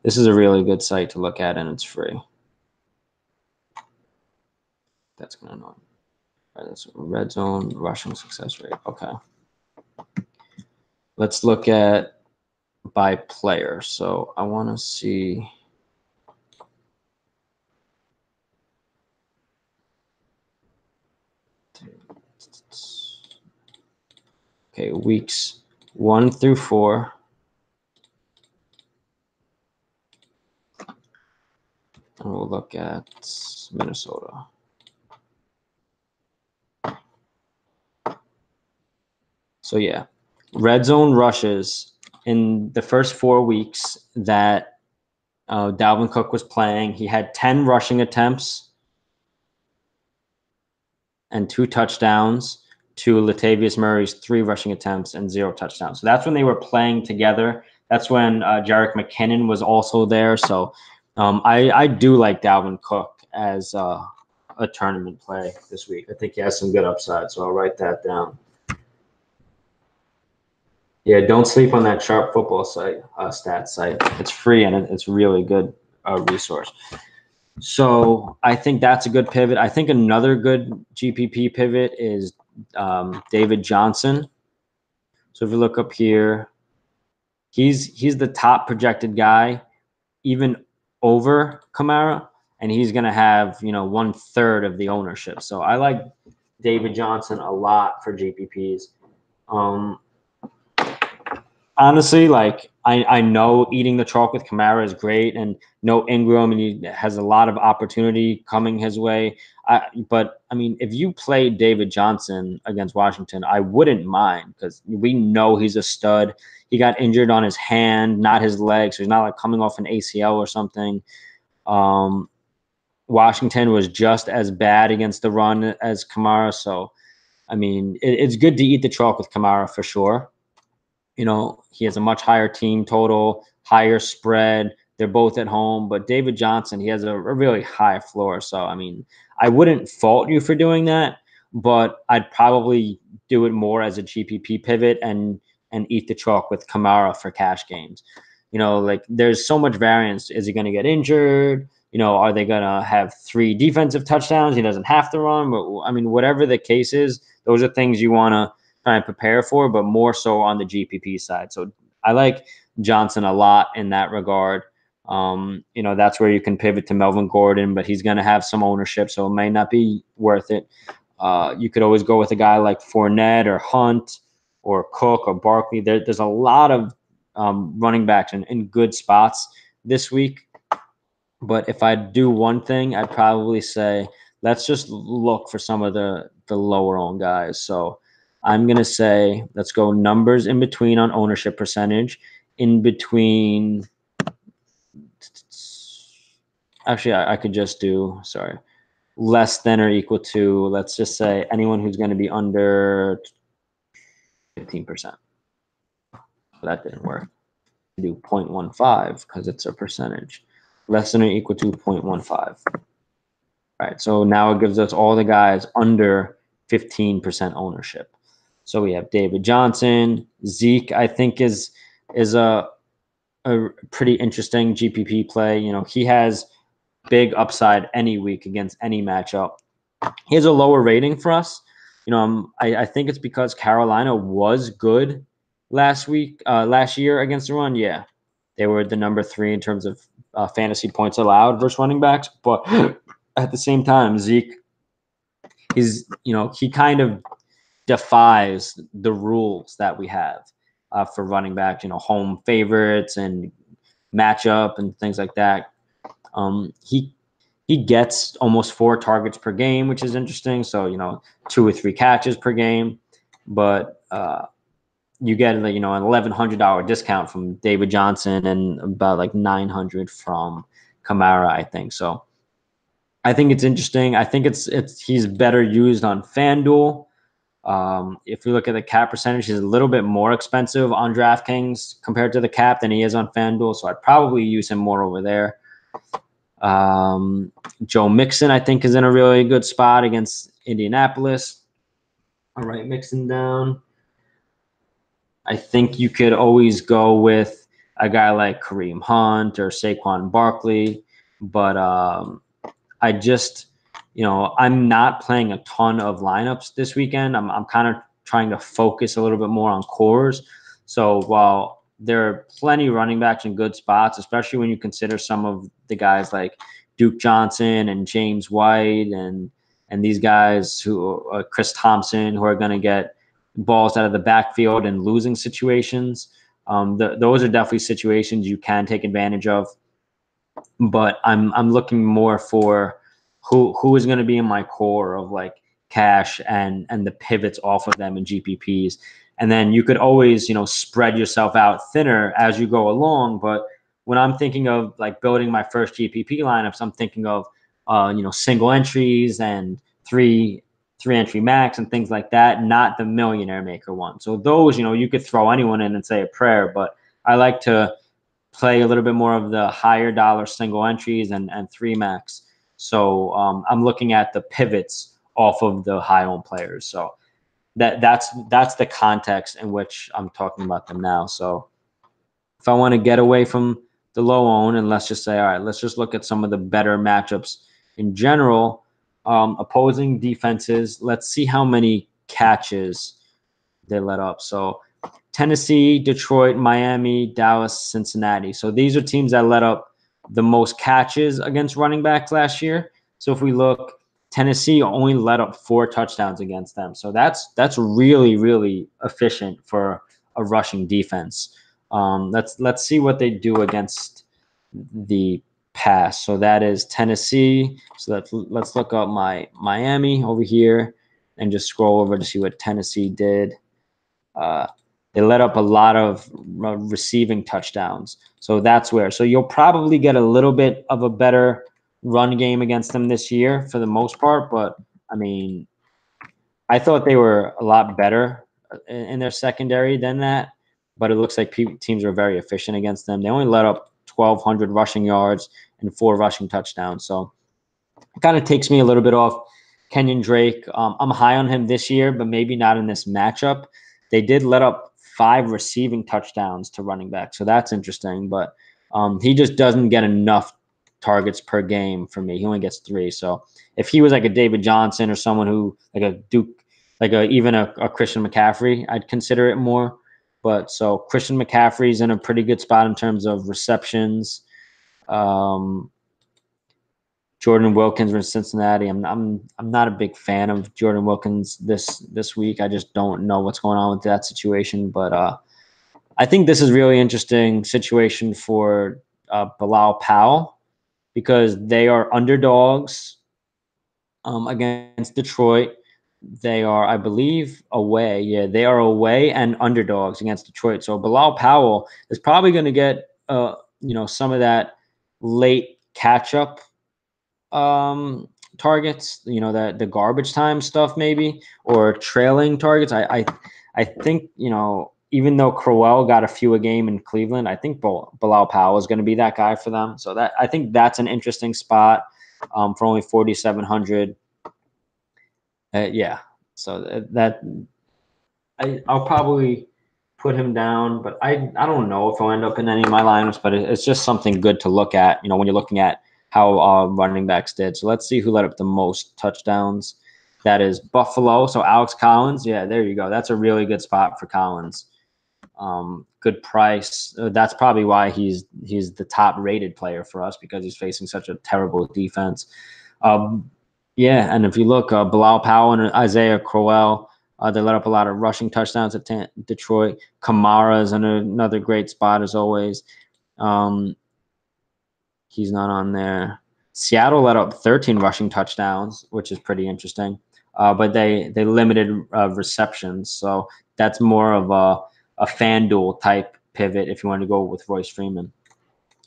This is a really good site to look at, and it's free. That's going to annoy me. All right, that's red zone, rushing success rate. Okay. Let's look at by player. So I want to see. Okay, weeks 1 through 4. And we'll look at Minnesota. So yeah, red zone rushes in the first 4 weeks that Dalvin Cook was playing. He had 10 rushing attempts and 2 touchdowns to Latavius Murray's 3 rushing attempts and 0 touchdowns. So that's when they were playing together. That's when Jerick McKinnon was also there. So I do like Dalvin Cook as a tournament play this week. I think he has some good upside, so I'll write that down. Yeah, don't sleep on that Sharp Football site, stats site. It's free and it's really good resource. So I think that's a good pivot. I think another good GPP pivot is David Johnson. So if you look up here, he's the top projected guy, even over Kamara, and he's going to have 1/3 of the ownership. So I like David Johnson a lot for GPPs. Honestly, like I know eating the chalk with Kamara is great, and no Ingram, and he has a lot of opportunity coming his way. But I mean, if you play David Johnson against Washington, I wouldn't mind because we know he's a stud. He got injured on his hand, not his leg, so he's not like coming off an ACL or something. Washington was just as bad against the run as Kamara, so I mean, it's good to eat the chalk with Kamara for sure. He has a much higher team total, higher spread. They're both at home, but David Johnson, he has a really high floor. So, I mean, I wouldn't fault you for doing that, but I'd probably do it more as a GPP pivot and eat the chalk with Kamara for cash games. Like there's so much variance. Is he going to get injured? Are they going to have 3 defensive touchdowns? He doesn't have to run. But I mean, whatever the case is, those are things you want to try and prepare for, but more so on the GPP side. So I like Johnson a lot in that regard. That's where you can pivot to Melvin Gordon, but he's going to have some ownership, so it may not be worth it. You could always go with a guy like Fournette or Hunt or Cook or Barkley. There's a lot of running backs in good spots this week. But if I do one thing, I'd probably say let's just look for some of the lower owned guys. So I'm going to say let's go numbers in between on ownership percentage, in between. Actually, I could just do, less than or equal to, let's just say anyone who's going to be under 15%. that didn't work. Do 0.15 because it's a percentage. Less than or equal to 0.15. Right. So now it gives us all the guys under 15% ownership. So we have David Johnson, Zeke, I think is a pretty interesting GPP play. You know, he has big upside any week against any matchup. He has a lower rating for us. You know, I think it's because Carolina was good last year against the run. Yeah, they were the number 3 in terms of fantasy points allowed versus running backs. But at the same time, Zeke he kind of defies the rules that we have for running backs. You know, home favorites and matchup and things like that. He gets almost 4 targets per game, which is interesting. So, you know, 2 or 3 catches per game, but you get, you know, an $1,100 discount from David Johnson and about like $900 from Kamara, I think. So I think it's interesting. I think he's better used on FanDuel. If you look at the cap percentage, he's a little bit more expensive on DraftKings compared to the cap than he is on FanDuel. So I'd probably use him more over there. Joe Mixon, I think, is in a really good spot against Indianapolis. All right, Mixon down. I think you could always go with a guy like Kareem Hunt or Saquon Barkley, but I just, you know, I'm not playing a ton of lineups this weekend. I'm kind of trying to focus a little bit more on cores. So while there are plenty of running backs in good spots, especially when you consider some of the guys like Duke Johnson and James White and these guys who Chris Thompson, who are going to get balls out of the backfield and losing situations. Those are definitely situations you can take advantage of. But I'm looking more for who is going to be in my core of like cash and the pivots off of them in GPPs. And then you could always, you know, spread yourself out thinner as you go along. But when I'm thinking of like building my first GPP lineups, I'm thinking of, you know, single entries and three entry max and things like that, not the millionaire maker one. So those, you know, you could throw anyone in and say a prayer, but I like to play a little bit more of the higher dollar single entries and 3 max. So I'm looking at the pivots off of the high owned players. So that's the context in which I'm talking about them now. So if I want to get away from the low own and let's just say, all right, let's just look at some of the better matchups in general. Opposing defenses, let's see how many catches they let up. So Tennessee, Detroit, Miami, Dallas, Cincinnati. So these are teams that let up the most catches against running backs last year. So if we look, Tennessee only let up 4 touchdowns against them. So that's really, really efficient for a rushing defense. Let's see what they do against the pass. So that is Tennessee. So let's look up my Miami over here and just scroll over to see what Tennessee did. They let up a lot of receiving touchdowns. So that's where. So you'll probably get a little bit of a better run game against them this year for the most part. But, I mean, I thought they were a lot better in their secondary than that. But it looks like teams are very efficient against them. They only let up 1,200 rushing yards and 4 rushing touchdowns. So it kind of takes me a little bit off Kenyon Drake. I'm high on him this year, but maybe not in this matchup. They did let up 5 receiving touchdowns to running back, so that's interesting. But he just doesn't get enough targets per game for me. He only gets 3. So if he was like a David Johnson or someone who like a Duke, like even a Christian McCaffrey, I'd consider it more. But so Christian McCaffrey's in a pretty good spot in terms of receptions. Jordan Wilkins versus Cincinnati. I'm not a big fan of Jordan Wilkins this week. I just don't know what's going on with that situation. But I think this is really interesting situation for Bilal Powell because they are underdogs against Detroit. They are, I believe, away. Yeah, they are away and underdogs against Detroit. So Bilal Powell is probably going to get some of that late catch up targets, you know, that the garbage time stuff maybe, or trailing targets. I think, you know, even though Crowell got a few a game in Cleveland, I think Bilal Powell is going to be that guy for them. So I think that's an interesting spot for only 4,700. Yeah. So I'll probably put him down, but I don't know if he'll end up in any of my lineups, but it's just something good to look at, when you're looking at how running backs did. So let's see who let up the most touchdowns. That is Buffalo. So Alex Collins. Yeah, there you go. That's a really good spot for Collins. Good price. That's probably why he's the top rated player for us, because he's facing such a terrible defense. Yeah, and if you look, Bilal Powell and Isaiah Crowell, they let up a lot of rushing touchdowns at Detroit. Kamara is in another great spot as always. He's not on there. Seattle let up 13 rushing touchdowns, which is pretty interesting. But they limited receptions, so that's more of a FanDuel type pivot if you want to go with Royce Freeman.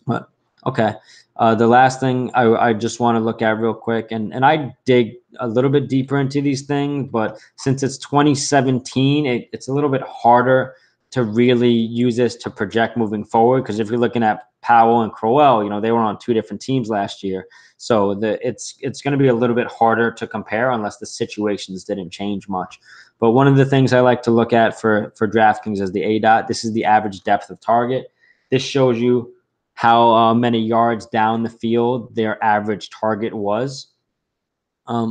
But okay. The last thing I just want to look at real quick, and I dig a little bit deeper into these things, but since it's 2017, it's a little bit harder to really use this to project moving forward. Because if you're looking at Powell and Crowell, they were on two different teams last year, so it's going to be a little bit harder to compare unless the situations didn't change much. But one of the things I like to look at for DraftKings is the ADOT. This is the average depth of target. This shows you how many yards down the field their average target was.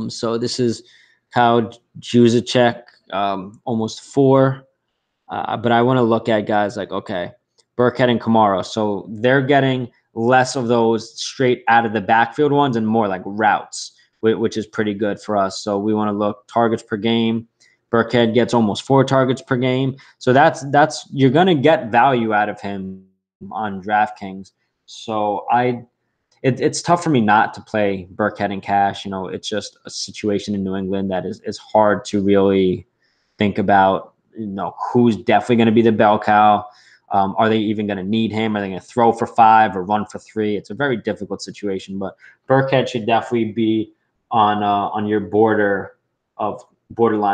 So this is how Juszczyk, almost 4. But I want to look at guys like, okay, Burkhead and Kamara. So they're getting less of those straight out of the backfield ones and more like routes, which is pretty good for us. So we want to look targets per game. Burkhead gets almost 4 targets per game. So that's you're going to get value out of him on DraftKings. So it's tough for me not to play Burkhead in cash. It's just a situation in New England that is hard to really think about. Who's definitely going to be the bell cow. Are they even going to need him? Are they going to throw for 5 or run for 3? It's a very difficult situation, but Burkhead should definitely be on your borderline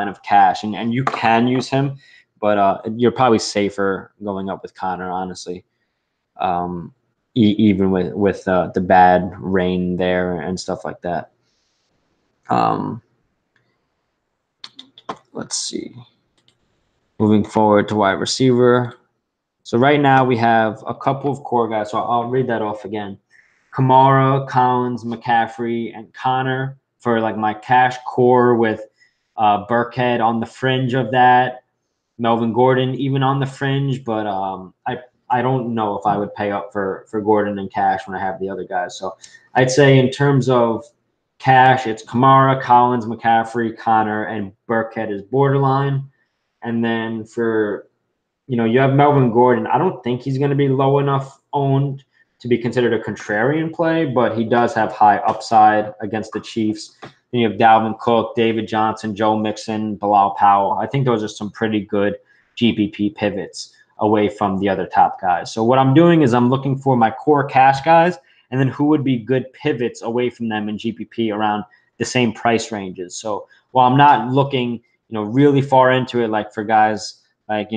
of cash, and you can use him, but you're probably safer going up with Connor, honestly. Even with the bad rain there and stuff like that. Let's see. Moving forward to wide receiver. So right now we have a couple of core guys. So I'll read that off again. Kamara, Collins, McCaffrey, and Connor for like my cash core, with Burkhead on the fringe of that. Melvin Gordon even on the fringe, but I don't know if I would pay up for Gordon and cash when I have the other guys. So I'd say in terms of cash, it's Kamara, Collins, McCaffrey, Connor, and Burkhead is borderline. And then for, you have Melvin Gordon. I don't think he's going to be low enough owned to be considered a contrarian play, but he does have high upside against the Chiefs. Then you have Dalvin Cook, David Johnson, Joe Mixon, Bilal Powell. I think those are some pretty good GPP pivots away from the other top guys. So what I'm doing is I'm looking for my core cash guys, and then who would be good pivots away from them in GPP around the same price ranges. So while I'm not looking, really far into it, like for guys like,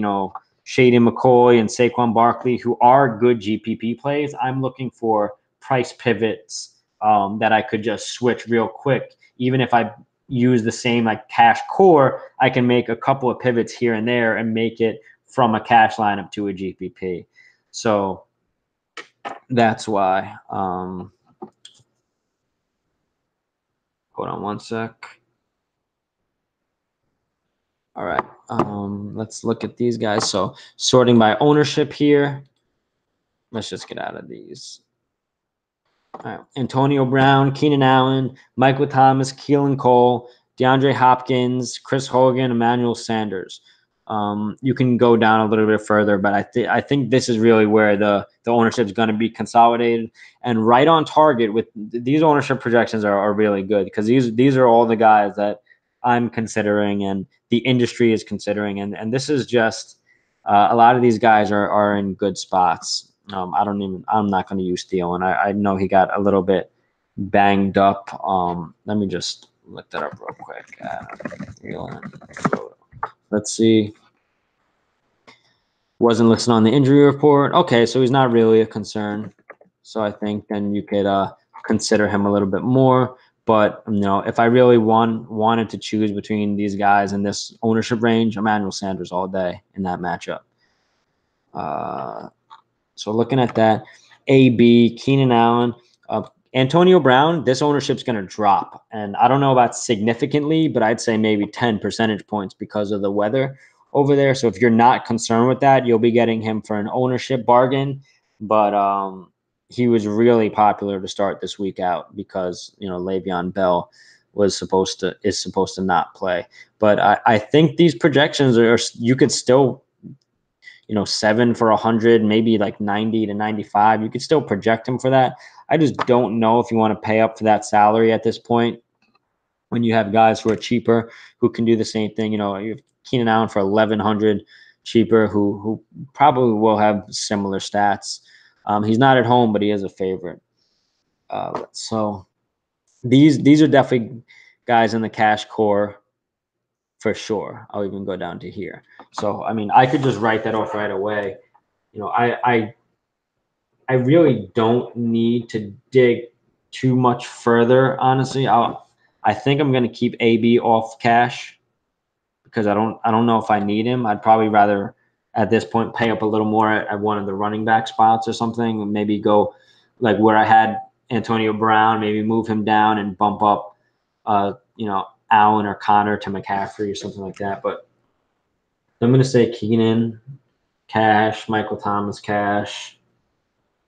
Shady McCoy and Saquon Barkley, who are good GPP plays, I'm looking for price pivots that I could just switch real quick. Even if I use the same like cash core, I can make a couple of pivots here and there and make it from a cash lineup to a GPP. So that's why. Hold on one sec. All right. Let's look at these guys. So sorting by ownership here. Let's just get out of these. All right. Antonio Brown, Keenan Allen, Michael Thomas, Keelan Cole, DeAndre Hopkins, Chris Hogan, Emmanuel Sanders. You can go down a little bit further, but I think this is really where the ownership is going to be consolidated and right on target. With these ownership projections are really good, because these are all the guys that I'm considering and the industry is considering, and this is just a lot of these guys are in good spots. I'm not going to use Thielen. I know he got a little bit banged up. Let me just look that up real quick. Let's see. Wasn't listed on the injury report. Okay, so he's not really a concern. So I think then you could consider him a little bit more. But if I really wanted to choose between these guys in this ownership range, Emmanuel Sanders all day in that matchup. So looking at that, AB, Keenan Allen, Antonio Brown, this ownership's going to drop. And I don't know about significantly, but I'd say maybe 10 percentage points because of the weather over there. So if you're not concerned with that, you'll be getting him for an ownership bargain. But he was really popular to start this week out because, Le'Veon Bell is supposed to not play. But I think these projections you could still 7 for 100, maybe like 90 to 95. You could still project him for that. I just don't know if you want to pay up for that salary at this point when you have guys who are cheaper who can do the same thing. You have Keenan Allen for 1,100 cheaper who probably will have similar stats. He's not at home, but he is a favorite. So these are definitely guys in the cash core for sure. I'll even go down to here. So, I mean, I could just write that off right away. I really don't need to dig too much further. Honestly, I think I'm going to keep AB off cash because I don't know if I need him. I'd probably rather at this point pay up a little more at one of the running back spots or something, and maybe go like where I had Antonio Brown, maybe move him down and bump up, Allen or Connor to McCaffrey or something like that. But I'm going to say Keenan cash, Michael Thomas cash.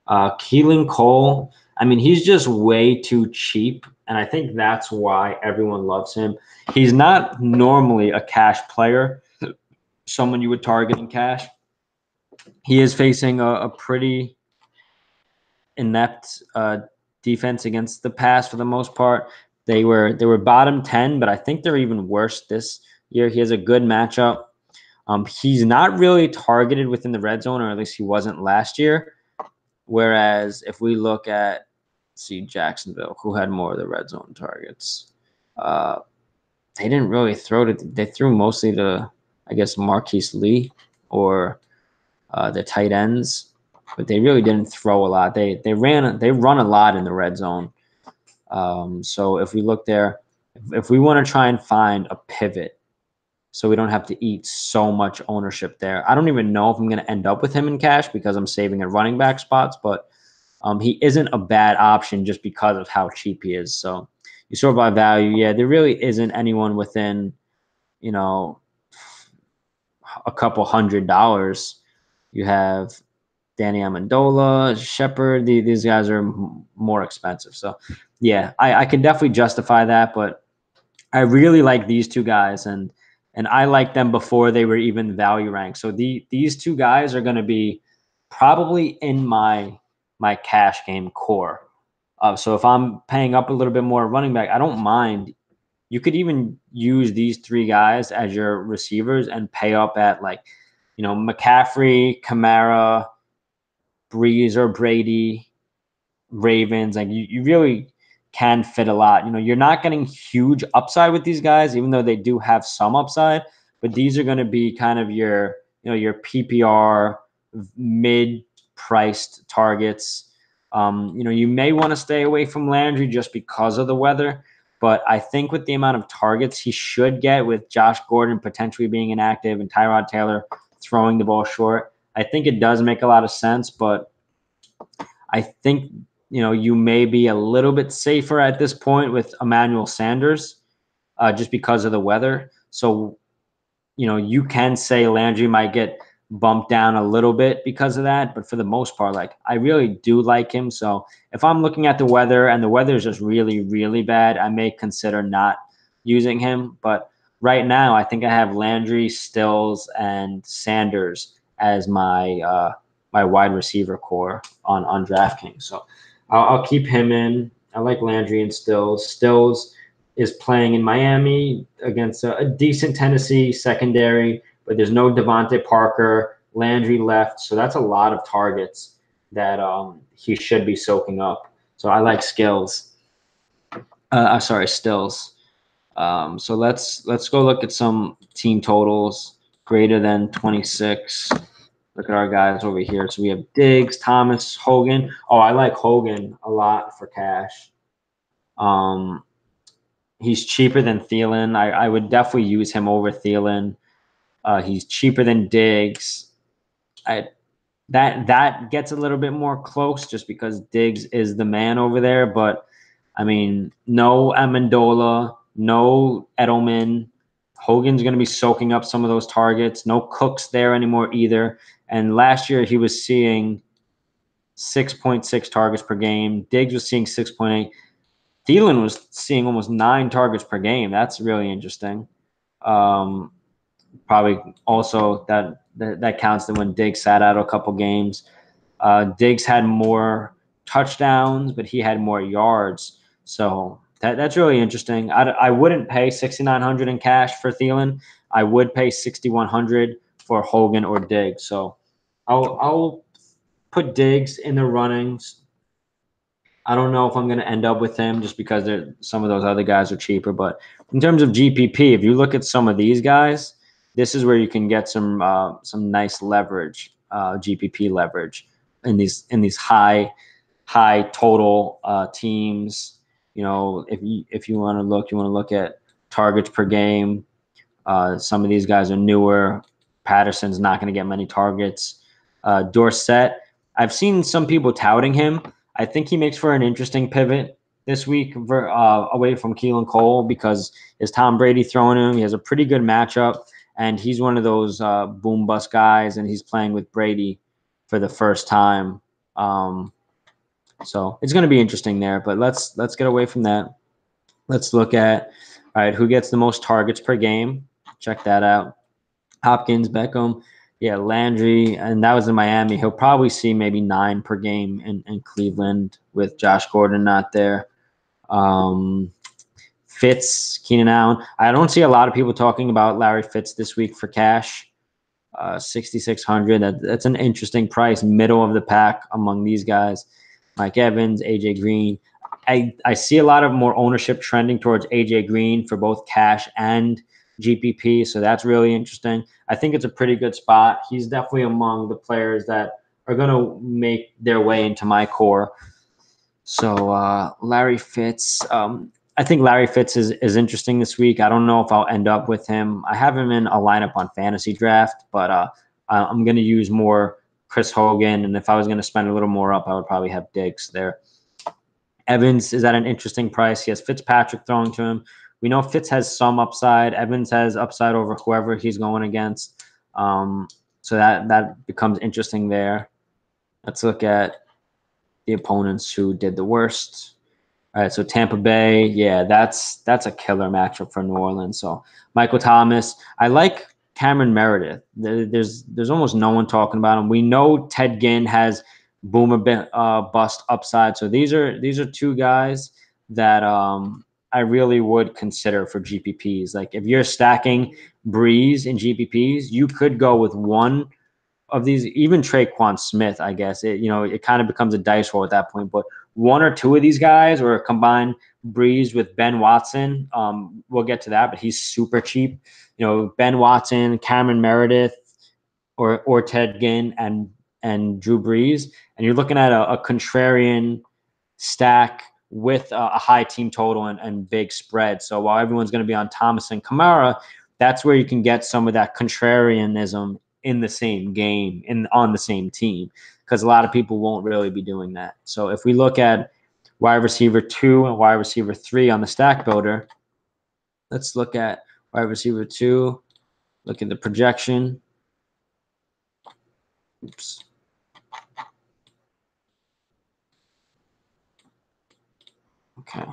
Keelan Cole, I mean, he's just way too cheap, and I think that's why everyone loves him. He's not normally a cash player, someone you would target in cash. He is facing a pretty inept defense against the pass for the most part. They were bottom 10, but I think they're even worse this year. He has a good matchup. He's not really targeted within the red zone, or at least he wasn't last year. Whereas if we look at, see, Jacksonville, who had more of the red zone targets, they didn't really throw to. They threw mostly to, I guess, Marquise Lee or the tight ends, but they really didn't throw a lot. They run a lot in the red zone. So if we look there, if we want to try and find a pivot, so we don't have to eat so much ownership there. I don't even know if I'm going to end up with him in cash because I'm saving at running back spots, but he isn't a bad option just because of how cheap he is. So you sort by value. Yeah, there really isn't anyone within, a couple $100. You have Danny Amendola, Shepard. These guys are more expensive. So yeah, I can definitely justify that, but I really like these two guys, and I liked them before they were even value ranked. So these two guys are going to be probably in my cash game core. So if I'm paying up a little bit more running back, I don't mind. You could even use these three guys as your receivers and pay up at like, McCaffrey, Kamara, Breeze or Brady, Ravens. Like you really can fit a lot. You're not getting huge upside with these guys, even though they do have some upside. But these are going to be kind of your PPR mid-priced targets. You may want to stay away from Landry just because of the weather. But I think with the amount of targets he should get, with Josh Gordon potentially being inactive and Tyrod Taylor throwing the ball short, I think it does make a lot of sense. But I think, you may be a little bit safer at this point with Emmanuel Sanders just because of the weather. So, you can say Landry might get bumped down a little bit because of that. But for the most part, like, I really do like him. So if I'm looking at the weather and the weather is just really, really bad, I may consider not using him. But right now, I think I have Landry, Stills, and Sanders as my wide receiver core on DraftKings. So I'll keep him in. I like Landry and Stills. Stills is playing in Miami against a decent Tennessee secondary, but there's no Devontae Parker. Landry left, so that's a lot of targets that he should be soaking up. So I like Skills. I'm sorry, Stills. So let's go look at some team totals greater than 26. Look at our guys over here. So we have Diggs, Thomas, Hogan. Oh, I like Hogan a lot for cash. He's cheaper than Thielen. I would definitely use him over Thielen. He's cheaper than Diggs. That gets a little bit more close just because Diggs is the man over there. But I mean, no Amendola, no Edelman. Hogan's going to be soaking up some of those targets. No Cooks there anymore either. And last year he was seeing 6.6 targets per game. Diggs was seeing 6.8. Thielen was seeing almost 9 targets per game. That's really interesting. Probably also that counts that when Diggs sat out a couple games. Diggs had more touchdowns, but he had more yards. So that's really interesting. I wouldn't pay 6,900 in cash for Thielen. I would pay 6,100 for Hogan or Diggs. So I'll put Diggs in the runnings. I don't know if I'm going to end up with him just because some of those other guys are cheaper. But in terms of GPP, if you look at some of these guys, this is where you can get some nice leverage, GPP leverage in these high total teams. You know, if you want to look at targets per game. Some of these guys are newer. Patterson's not going to get many targets. Dorsett, I've seen some people touting him. I think he makes for an interesting pivot this week away from Keelan Cole because is Tom Brady throwing him? He has a pretty good matchup, and he's one of those boom bust guys, and he's playing with Brady for the first time. So it's going to be interesting there. But let's get away from that. Let's look at who gets the most targets per game. Check that out. Hopkins, Beckham, yeah, Landry, and that was in Miami. He'll probably see maybe 9 per game in Cleveland with Josh Gordon not there. Fitz, Keenan Allen. I don't see a lot of people talking about Larry Fitz this week for cash. 6,600. That's an interesting price, middle of the pack among these guys. Mike Evans, AJ Green. I see a lot of more ownership trending towards AJ Green for both cash and GPP, so that's really interesting. I think it's a pretty good spot. He's definitely among the players that are going to make their way into my core. So Larry Fitz, I think Larry Fitz is interesting this week. I don't know if I'll end up with him. I have him in a lineup on fantasy draft, but I'm going to use more Chris Hogan, and if I was going to spend a little more up, I would probably have Diggs there. Evans is at an interesting price. He has Fitzpatrick throwing to him. We know Fitz has some upside. Evans has upside over whoever he's going against. So that becomes interesting there. Let's look at the opponents who did the worst. All right, so Tampa Bay, yeah, that's a killer matchup for New Orleans. So Michael Thomas, I like Cameron Meredith. There's almost no one talking about him. We know Ted Ginn has boomer bust upside. So these are two guys that I really would consider for GPPs. Like if you're stacking Breeze in GPPs, you could go with one of these, even Traquan Smith, I guess. It kind of becomes a dice roll at that point. But one or two of these guys, or combine Breeze with Ben Watson, we'll get to that, but he's super cheap. Ben Watson, Cameron Meredith, or Ted Ginn and Drew Brees, and you're looking at a contrarian stack with a high team total and big spread. So while everyone's going to be on Thomas and Kamara, that's where you can get some of that contrarianism in the same game, on the same team, because a lot of people won't really be doing that. So if we look at wide receiver 2 and wide receiver 3 on the stack builder, let's look at wide receiver 2. Look at the projection. Oops. Okay.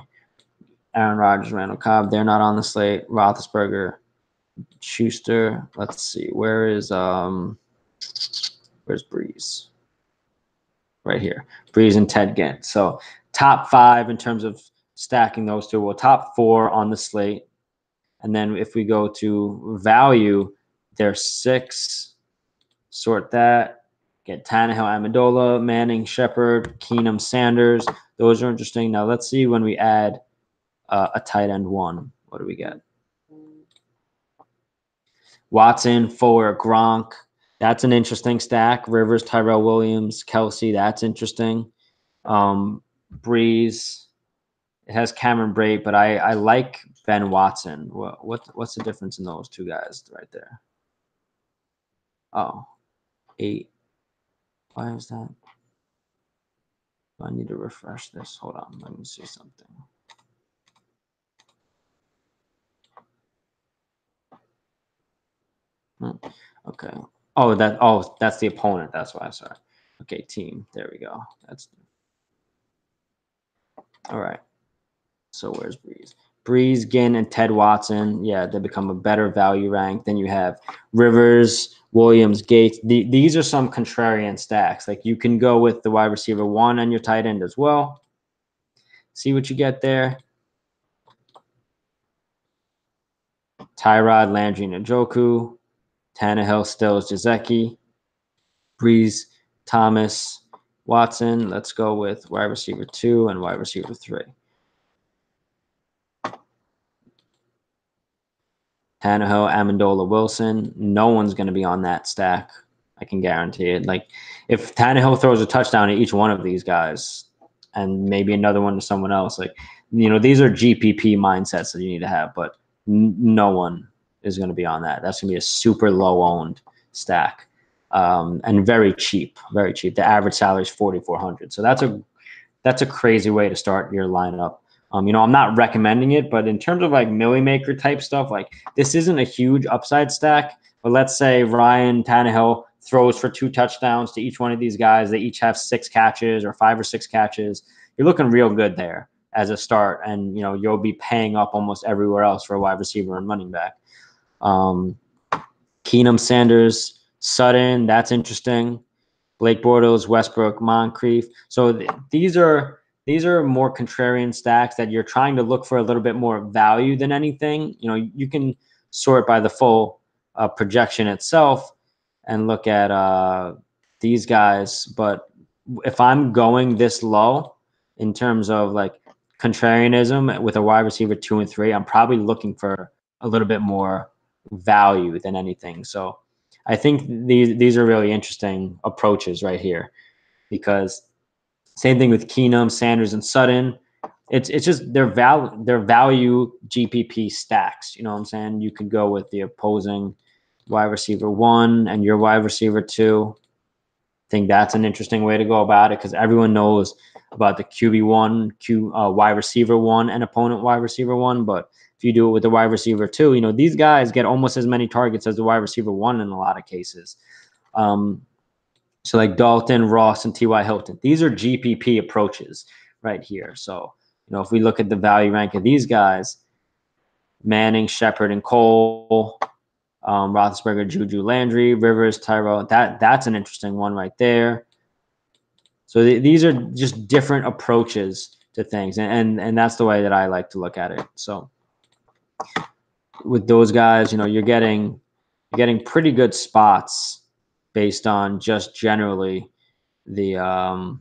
Aaron Rodgers, Randall Cobb, they're not on the slate. Roethlisberger, Schuster. Let's see. Where's Breeze? Right here. Breeze and Ted Ginn. So top 5 in terms of stacking those two. Well, top 4 on the slate. And then if we go to value, there's 6. Sort that. Get Tannehill, Amendola, Manning, Shepard, Keenum, Sanders. Those are interesting. Now let's see when we add a tight end 1. What do we get? Watson, Fuller, Gronk. That's an interesting stack. Rivers, Tyrell Williams, Kelsey. That's interesting. Breeze. It has Cameron Brate, but I like Ben Watson. What's the difference in those two guys right there? Oh, 8. Why is that? I need to refresh this. Hold on. Let me see something. Okay. That's the opponent. That's why. Sorry. Okay, team. There we go. That's all right. So where's Breeze? Breeze, Ginn, and Ted Watson. Yeah, they become a better value rank. Then you have Rivers, Williams, Gates. These are some contrarian stacks. Like you can go with the wide receiver 1 and your tight end as well. See what you get there. Tyrod, Landry, Njoku. Tannehill, Stills, Jazeki. Breeze, Thomas, Watson. Let's go with wide receiver 2 and wide receiver 3. Tannehill, Amendola, Wilson. No one's going to be on that stack. I can guarantee it. Like, if Tannehill throws a touchdown to each one of these guys and maybe another one to someone else, like, these are GPP mindsets that you need to have, but no one is going to be on that. That's going to be a super low owned stack and very cheap, very cheap. The average salary is 4,400. So that's a crazy way to start your lineup. I'm not recommending it, but in terms of like Millie Maker type stuff, like this isn't a huge upside stack. But let's say Ryan Tannehill throws for 2 touchdowns to each one of these guys. They each have 6 catches or 5 or 6 catches. You're looking real good there as a start, and you'll be paying up almost everywhere else for a wide receiver and running back. Keenum, Sanders, Sutton, that's interesting. Blake Bortles, Westbrook, Moncrief. So these are more contrarian stacks that you're trying to look for a little bit more value than anything. You can sort by the full projection itself and look at these guys. But if I'm going this low in terms of like contrarianism with a wide receiver 2 and 3, I'm probably looking for a little bit more value than anything. So I think these are really interesting approaches right here, because same thing with Keenum, Sanders, and Sutton. It's just their value GPP stacks. You know what I'm saying? You could go with the opposing wide receiver 1 and your wide receiver 2. I think that's an interesting way to go about it, because everyone knows about the QB1, wide receiver 1, and opponent wide receiver 1. But if you do it with the wide receiver 2, these guys get almost as many targets as the wide receiver 1 in a lot of cases. So like Dalton, Ross, and T.Y. Hilton, these are GPP approaches right here. So, if we look at the value rank of these guys, Manning, Shepard, and Cole, Roethlisberger, Juju, Landry, Rivers, Tyrell, that's an interesting one right there. So these are just different approaches to things, and that's the way that I like to look at it. So with those guys, you're getting pretty good spots based on just generally the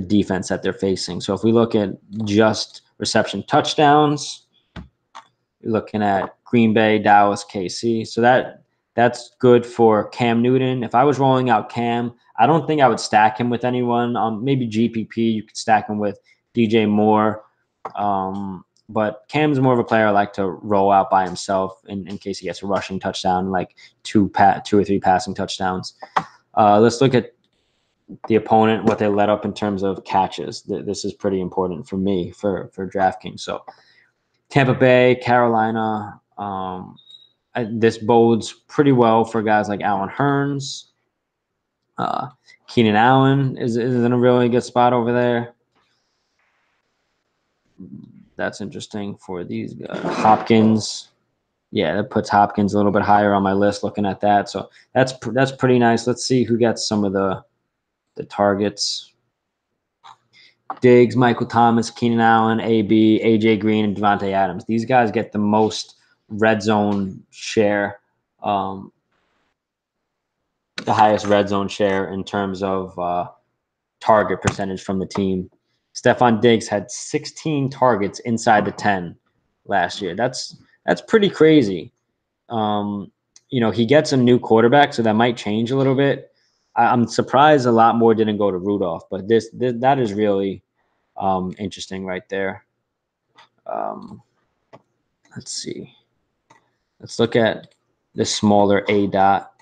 defense that they're facing. So if we look at just reception touchdowns, you're looking at Green Bay, Dallas, KC. So that's good for Cam Newton. If I was rolling out Cam, I don't think I would stack him with anyone. Maybe GPP, you could stack him with DJ Moore. But Cam's more of a player I like to roll out by himself in case he gets a rushing touchdown, like 2 or 3 passing touchdowns. Let's look at the opponent, what they let up in terms of catches. This is pretty important for me for DraftKings. So Tampa Bay, Carolina. This bodes pretty well for guys like Allen Hurns. Keenan Allen is in a really good spot over there. That's interesting for these guys. Hopkins. Yeah, that puts Hopkins a little bit higher on my list looking at that. So that's pretty nice. Let's see who gets some of the targets. Diggs, Michael Thomas, Keenan Allen, AB, AJ Green, and Devontae Adams. These guys get the most red zone share, the highest red zone share in terms of target percentage from the team. Stephon Diggs had 16 targets inside the 10 last year. That's pretty crazy. he gets a new quarterback, so that might change a little bit. I'm surprised a lot more didn't go to Rudolph, but that is really interesting right there. Um, let's see. Let's look at the smaller A dot.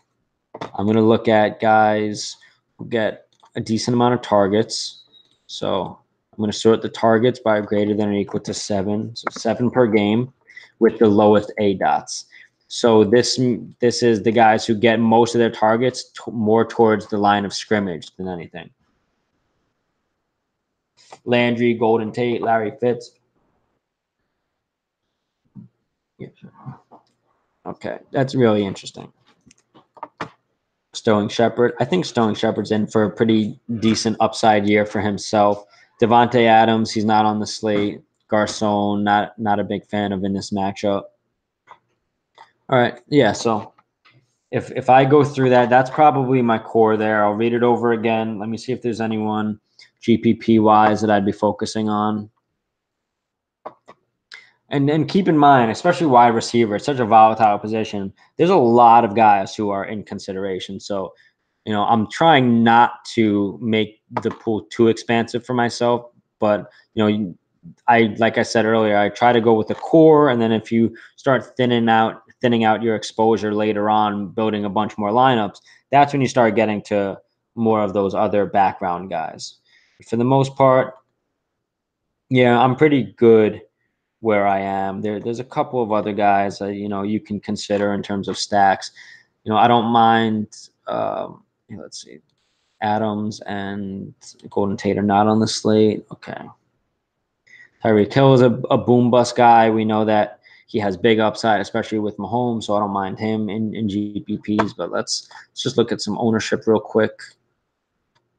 I'm going to look at guys who get a decent amount of targets. So I'm going to sort the targets by greater than or equal to 7. So 7 per game with the lowest A dots. So this is the guys who get most of their targets more towards the line of scrimmage than anything. Landry, Golden Tate, Larry Fitz. Yeah, sure. Okay, that's really interesting. Sterling Shepard. I think Sterling Shepard's in for a pretty decent upside year for himself. Devontae Adams, he's not on the slate. Garcon, not a big fan of in this matchup. All right, yeah. So if I go through that, that's probably my core there. I'll read it over again. Let me see if there's anyone GPP wise that I'd be focusing on. And keep in mind, especially wide receiver, it's such a volatile position. There's a lot of guys who are in consideration. So, I'm trying not to make the pool too expansive for myself. But, like I said earlier, I try to go with the core. And then if you start thinning out your exposure later on, building a bunch more lineups, that's when you start getting to more of those other background guys. For the most part, yeah, I'm pretty good where I am. There's a couple of other guys that you can consider in terms of stacks. I don't mind. Let's see, Adams and Golden Tate are not on the slate. Okay, Tyreek Hill is a boom bust guy. We know that he has big upside, especially with Mahomes. So I don't mind him in GPPs. But let's just look at some ownership real quick.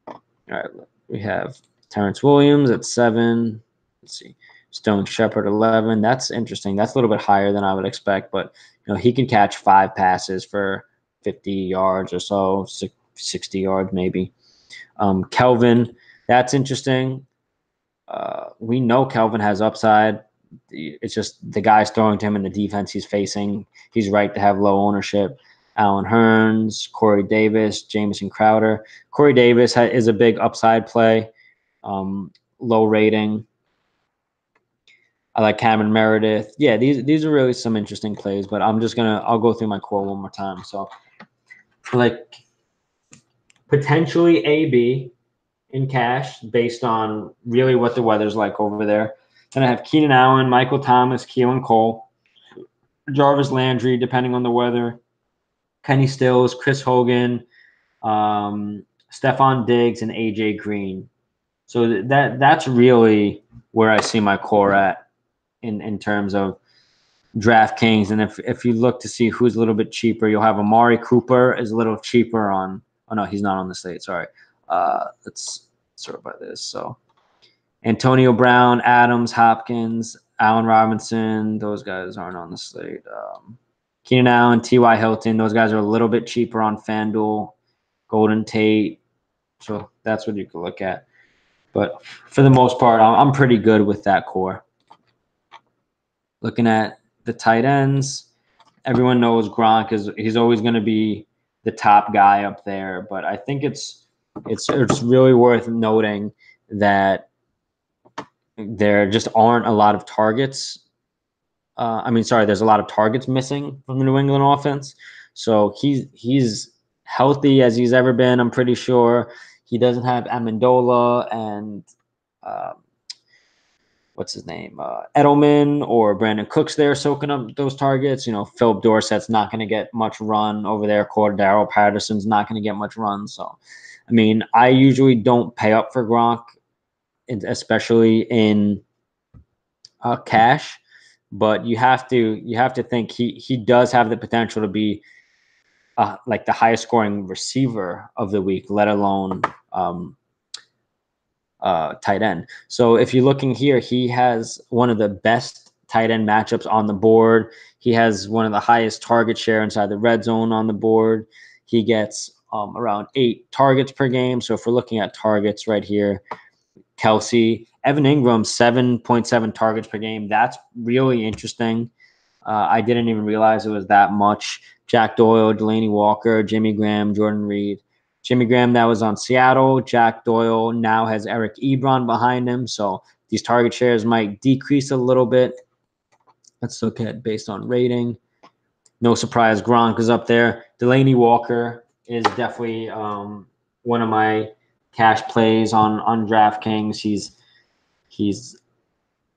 All right, we have Terrence Williams at 7. Let's see. Stone Shepard 11. That's interesting. That's a little bit higher than I would expect, but he can catch 5 passes for 50 yards or so, 60 yards maybe. Kelvin, that's interesting. We know Kelvin has upside. It's just the guys throwing to him in the defense he's facing. He's right to have low ownership. Allen Hurns, Corey Davis, Jamison Crowder. Corey Davis is a big upside play, low rating. I like Cameron Meredith. Yeah, these are really some interesting plays, but I'll go through my core one more time. So, like, potentially AB in cash based on really what the weather's like over there. Then I have Keenan Allen, Michael Thomas, Keelan Cole, Jarvis Landry, depending on the weather, Kenny Stills, Chris Hogan, Stephon Diggs, and AJ Green. So that's really where I see my core at in terms of DraftKings. And if you look to see who's a little bit cheaper, you'll have Amari Cooper is a little cheaper on. Oh no, he's not on the slate. Sorry. Let's sort by this. So Antonio Brown, Adams, Hopkins, Allen Robinson, those guys aren't on the slate. Keenan Allen, T.Y. Hilton, those guys are a little bit cheaper on FanDuel. Golden Tate. So that's what you can look at. But for the most part, I'm pretty good with that core. Looking at the tight ends, everyone knows Gronk he's always going to be the top guy up there. But I think it's really worth noting that there just aren't a lot of targets. There's a lot of targets missing from the New England offense. So he's healthy as he's ever been. I'm pretty sure he doesn't have Amendola and what's his name, Edelman or Brandon Cooks there soaking up those targets. Philip Dorsett's not going to get much run over there. Cordero Patterson's not going to get much run. So, I usually don't pay up for Gronk, especially in cash. But you have to think he does have the potential to be like the highest scoring receiver of the week, let alone tight end. So if you're looking here, he has one of the best tight end matchups on the board. He has one of the highest target share inside the red zone on the board. He gets around 8 targets per game. So if we're looking at targets right here, Kelsey, Evan Ingram, 7.7 targets per game. That's really interesting. I didn't even realize it was that much. Jack Doyle, Delaney Walker, Jimmy Graham, Jordan Reed. Jimmy Graham, that was on Seattle. Jack Doyle now has Eric Ebron behind him. So these target shares might decrease a little bit. Let's look at based on rating. No surprise, Gronk is up there. Delaney Walker is definitely one of my cash plays on DraftKings. He's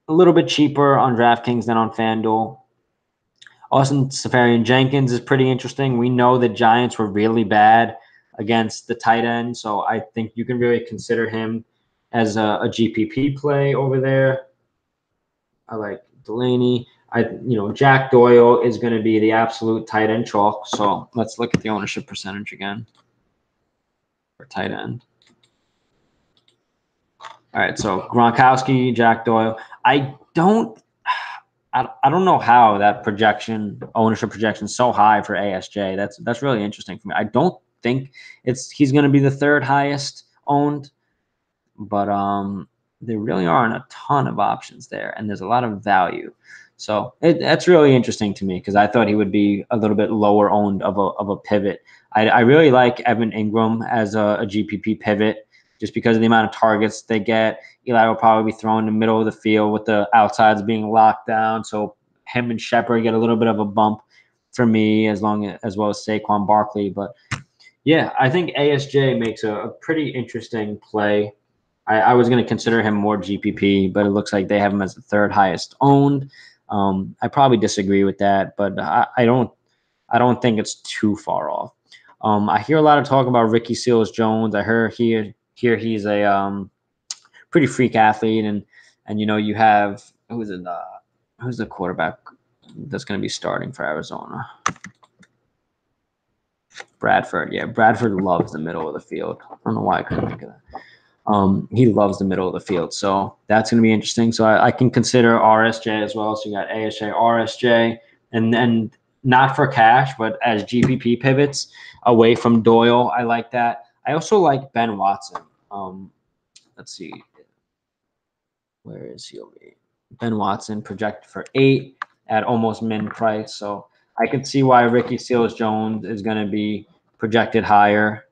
a little bit cheaper on DraftKings than on FanDuel. Austin Seferian-Jenkins is pretty interesting. We know the Giants were really bad against the tight end, so I think you can really consider him as a GPP play over there. I like Delaney. Jack Doyle is going to be the absolute tight end chalk. So let's look at the ownership percentage again for tight end. All right, so Gronkowski, Jack Doyle. I don't know how that ownership projection is so high for ASJ. That's really interesting for me. I don't think he's going to be the third highest owned, but there really aren't a ton of options there, and there's a lot of value. So that's really interesting to me because I thought he would be a little bit lower owned of a pivot. I really like Evan Ingram as a GPP pivot just because of the amount of targets they get. Eli will probably be thrown in the middle of the field with the outsides being locked down. So him and Shepard get a little bit of a bump for me as well as Saquon Barkley. But yeah, I think ASJ makes a pretty interesting play. I was going to consider him more GPP, but it looks like they have him as the third highest owned. I probably disagree with that, but I don't think it's too far off. I hear a lot of talk about Ricky Seals-Jones. I hear he's a pretty freak athlete, and you have who's the quarterback that's going to be starting for Arizona? Bradford. Yeah, Bradford loves the middle of the field. I don't know why I couldn't think of that. He loves the middle of the field, so that's going to be interesting. So I can consider RSJ as well. So you got ASJ, RSJ, and then not for cash, but as GPP pivots away from Doyle. I like that. I also like Ben Watson. Let's see. Where is he over here? Ben Watson projected for 8 at almost min price. So I could see why Ricky Seals-Jones is going to be projected higher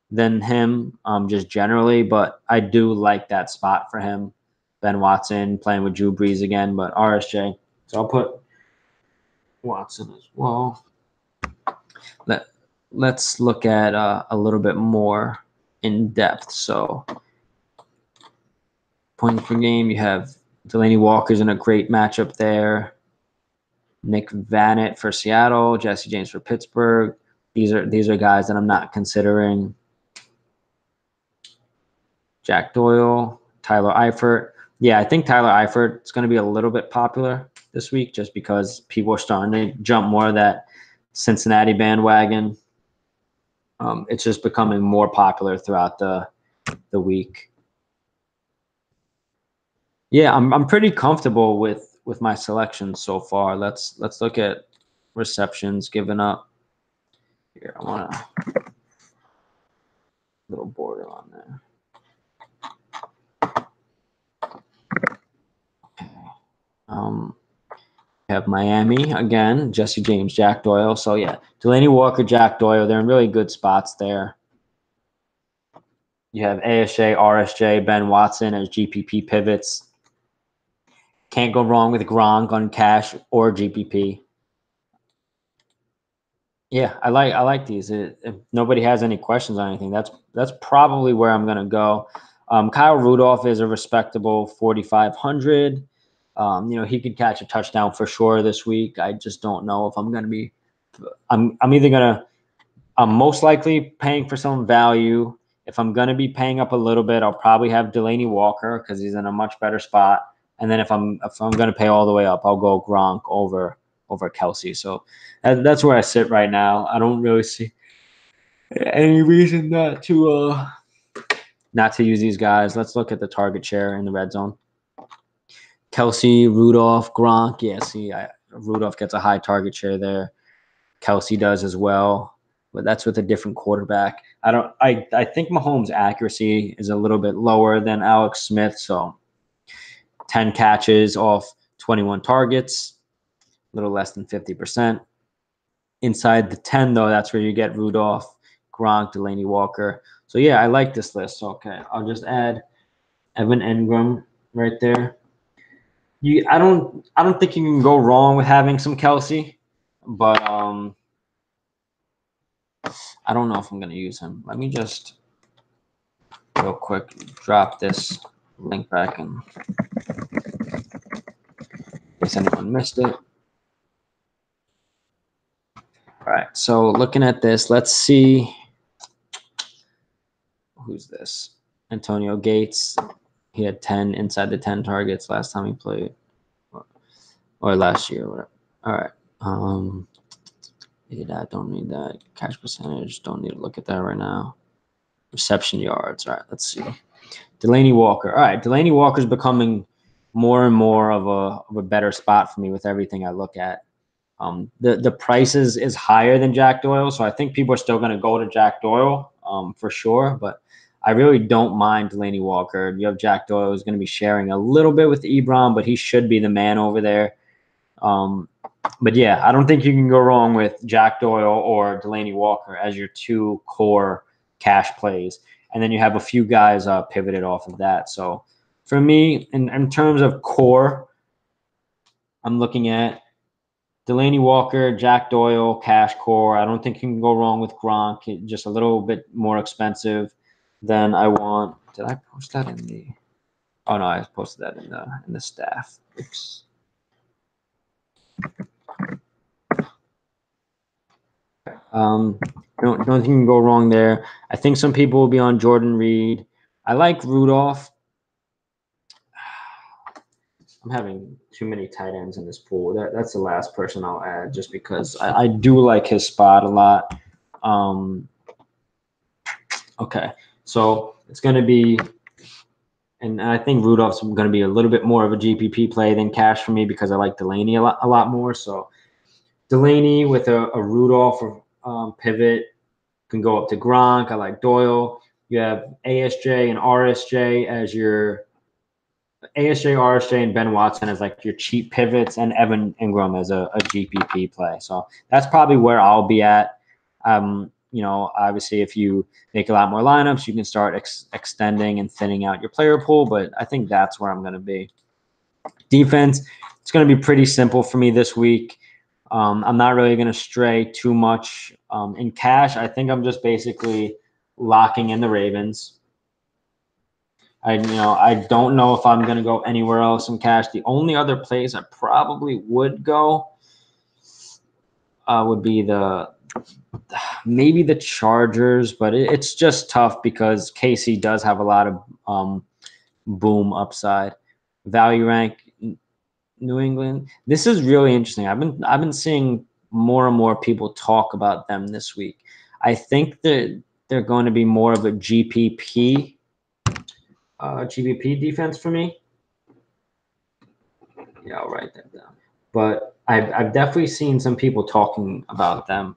than him just generally, but I do like that spot for him. Ben Watson playing with Drew Brees again, but RSJ. So I'll put Watson as well. Let's look at a little bit more in depth. So points per game, you have Delaney Walker's in a great matchup there. Nick Vannett for Seattle, Jesse James for Pittsburgh. These are guys that I'm not considering. Jack Doyle, Tyler Eifert. Yeah, I think Tyler Eifert is going to be a little bit popular this week just because people are starting to jump more of that Cincinnati bandwagon. It's just becoming more popular throughout the week. Yeah, I'm pretty comfortable with my selections so far. Let's look at receptions given up. Here, I want a little border on there. Have Miami again, Jesse James, Jack Doyle. So yeah, Delaney Walker, Jack Doyle, they're in really good spots there. You have ASJ, RSJ, Ben Watson as GPP pivots. Can't go wrong with Gronk on cash or GPP. Yeah, I like these. If nobody has any questions on anything, that's probably where I'm gonna go. Kyle Rudolph is a respectable 4,500. He could catch a touchdown for sure this week. I just don't know if I'm gonna be. I'm most likely paying for some value. If I'm gonna be paying up a little bit, I'll probably have Delaney Walker because he's in a much better spot. And then if I'm gonna pay all the way up, I'll go Gronk over Kelsey. So that's where I sit right now. I don't really see any reason not to use these guys. Let's look at the target share in the red zone. Kelsey, Rudolph, Gronk. Yeah, see, Rudolph gets a high target share there. Kelsey does as well, but that's with a different quarterback. I think Mahomes' accuracy is a little bit lower than Alex Smith, so 10 catches off 21 targets. little less than 50%. Inside the 10, though, that's where you get Rudolph, Gronk, Delaney Walker. So, yeah, I like this list. Okay, I'll just add Evan Engram right there. I don't think you can go wrong with having some Kelsey, but I don't know if I'm gonna use him. Let me just real quick drop this link back in case anyone missed it. All right, so looking at this, let's see who's this. Antonio Gates. He had 10 inside the 10 targets last time he played, or last year, whatever. All right. Need that. Don't need that. Catch percentage. Don't need to look at that right now. Reception yards. All right. Let's see. Delaney Walker. All right. Delaney Walker's becoming more and more of a better spot for me with everything I look at. The price is higher than Jack Doyle, so I think people are still going to go to Jack Doyle for sure. But I really don't mind Delaney Walker. You have Jack Doyle who's going to be sharing a little bit with Ebron, but he should be the man over there. But yeah, I don't think you can go wrong with Jack Doyle or Delaney Walker as your two core cash plays. And then you have a few guys pivoted off of that. So for me, in terms of core, I'm looking at Delaney Walker, Jack Doyle, cash core. I don't think you can go wrong with Gronk. Just a little bit more expensive than I want. Did I post that in the? Oh no, I posted that in the staff. Oops. Don't think you can go wrong there. I think some people will be on Jordan Reed. I like Rudolph. I'm having too many tight ends in this pool. That's the last person I'll add just because I do like his spot a lot. Okay, so it's going to be, and I think Rudolph's going to be a little bit more of a GPP play than cash for me because I like Delaney a lot more. So Delaney with a Rudolph pivot can go up to Gronk. I like Doyle. You have ASJ and RSJ as your ASJ, RSJ, and Ben Watson as like your cheap pivots, and Evan Engram as a GPP play. So that's probably where I'll be at. Obviously, if you make a lot more lineups, you can start extending and thinning out your player pool. But I think that's where I'm going to be. Defense, it's going to be pretty simple for me this week. I'm not really going to stray too much in cash. I think I'm just basically locking in the Ravens. I don't know if I'm going to go anywhere else in cash. The only other place I probably would go would be maybe the Chargers, but it's just tough because KC does have a lot of boom upside. Value rank New England. This is really interesting. I've been seeing more and more people talk about them this week. I think that they're going to be more of a GPP defense for me. Yeah, I'll write that down. But I've definitely seen some people talking about them.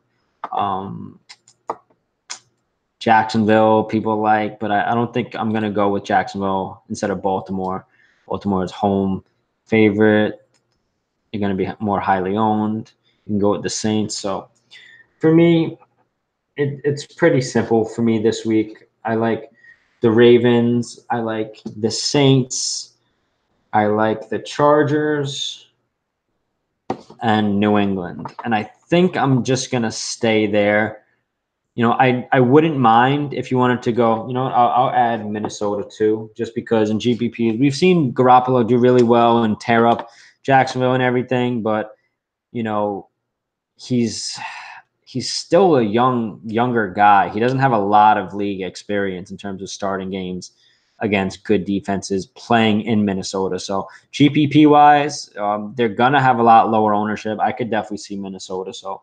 Jacksonville, people like, but I don't think I'm going to go with Jacksonville instead of Baltimore. Baltimore is home favorite. You're going to be more highly owned. You can go with the Saints. So for me, it's pretty simple for me this week. I like the Ravens. I like the Saints. I like the Chargers and New England. And I think I'm just going to stay there. I wouldn't mind if you wanted to go, I'll add Minnesota too, just because in GPP, we've seen Garoppolo do really well and tear up Jacksonville and everything. But, he's still a younger guy. He doesn't have a lot of league experience in terms of starting games against good defenses playing in Minnesota. So GPP wise, they're going to have a lot lower ownership. I could definitely see Minnesota. So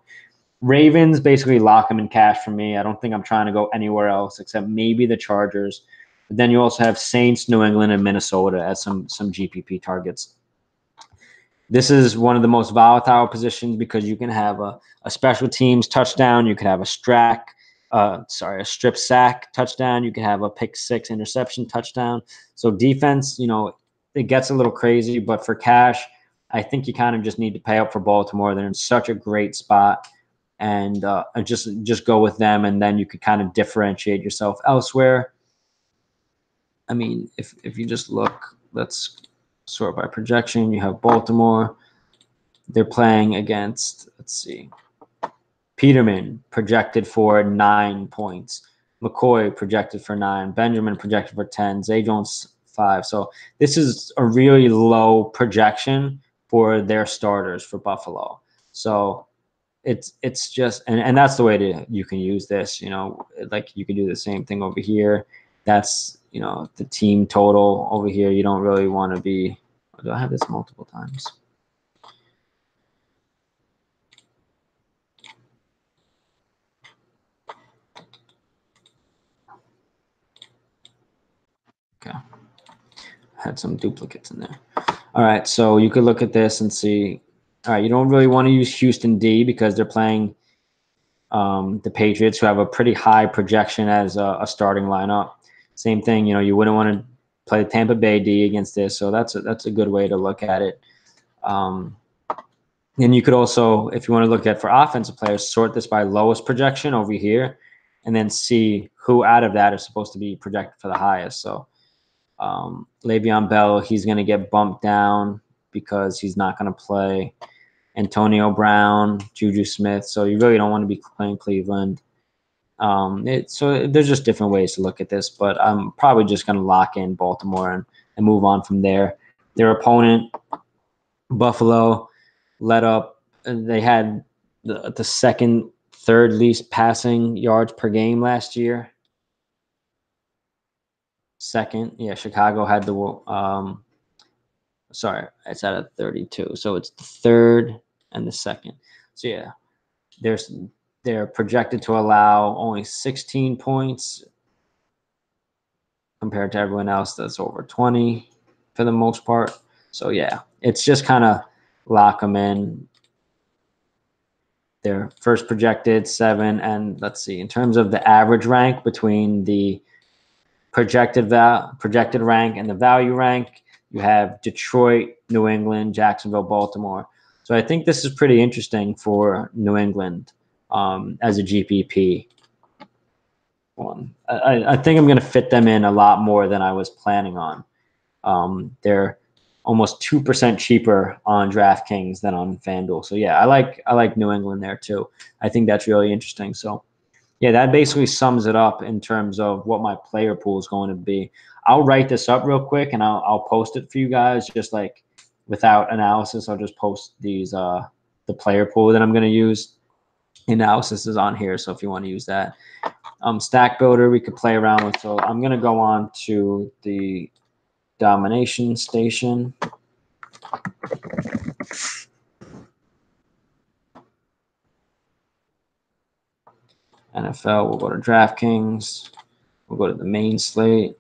Ravens basically lock them in cash for me. I don't think I'm trying to go anywhere else except maybe the Chargers. But then you also have Saints, New England, and Minnesota as some GPP targets. This is one of the most volatile positions because you can have a special teams touchdown. You can have a strip sack touchdown. You can have a pick six interception touchdown. So defense, it gets a little crazy, but for cash, I think you kind of just need to pay up for Baltimore. They're in such a great spot, and just go with them, and then you could kind of differentiate yourself elsewhere. I mean, if you just look, let's sort by projection. You have Baltimore. They're playing against, let's see, Peterman projected for 9 points. McCoy projected for 9. Benjamin projected for 10. Zay Jones 5. So this is a really low projection for their starters for Buffalo. So it's just and that's the way to you can use this. Like you can do the same thing over here. That's the team total over here. You don't really want to be. Do I have this multiple times? Okay. Had some duplicates in there. All right, so you could look at this and see. All right, you don't really want to use Houston D because they're playing the Patriots, who have a pretty high projection as a starting lineup. Same thing, you wouldn't want to play Tampa Bay D against this, so that's a good way to look at it. And you could also, if you want to look at for offensive players, sort this by lowest projection over here, and then see who out of that is supposed to be projected for the highest. So Le'Veon Bell, he's going to get bumped down because he's not going to play. Antonio Brown, Juju Smith. So you really don't want to be playing Cleveland. So there's just different ways to look at this, but I'm probably just going to lock in Baltimore and move on from there. Their opponent, Buffalo, let up. They had the second, third least passing yards per game last year. Second, yeah, Chicago had sorry, it's at a 32. So it's the third and the second. So yeah, they're projected to allow only 16 points compared to everyone else that's over 20 for the most part. So yeah, it's just kind of lock them in. They're first projected 7, and let's see, in terms of the average rank between the projected rank and the value rank, you have Detroit, New England, Jacksonville, Baltimore. So I think this is pretty interesting for New England as a GPP one. I think I'm going to fit them in a lot more than I was planning on. They're almost 2% cheaper on DraftKings than on FanDuel. So yeah, I like New England there too. I think that's really interesting. So yeah, that basically sums it up in terms of what my player pool is going to be. I'll write this up real quick and I'll post it for you guys, just like without analysis. I'll just post these the player pool that I'm going to use. Analysis is on here, so if you want to use that. Stack builder we could play around with. So I'm going to go on to the domination station. NFL, we'll go to DraftKings. We'll go to the main slate.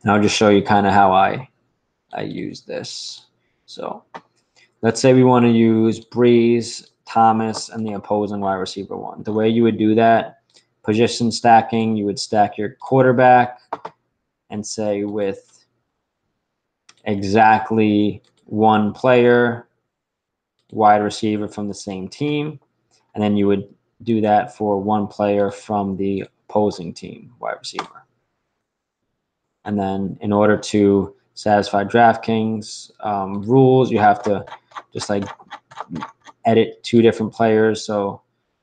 And I'll just show you kind of how I use this. So let's say we want to use Breeze, Thomas, and the opposing wide receiver one. The way you would do that, position stacking, you would stack your quarterback and say with exactly one player, wide receiver from the same team. And then you would do that for one player from the opposing team, wide receiver. And then in order to satisfy DraftKings rules, you have to just like edit 2 different players. So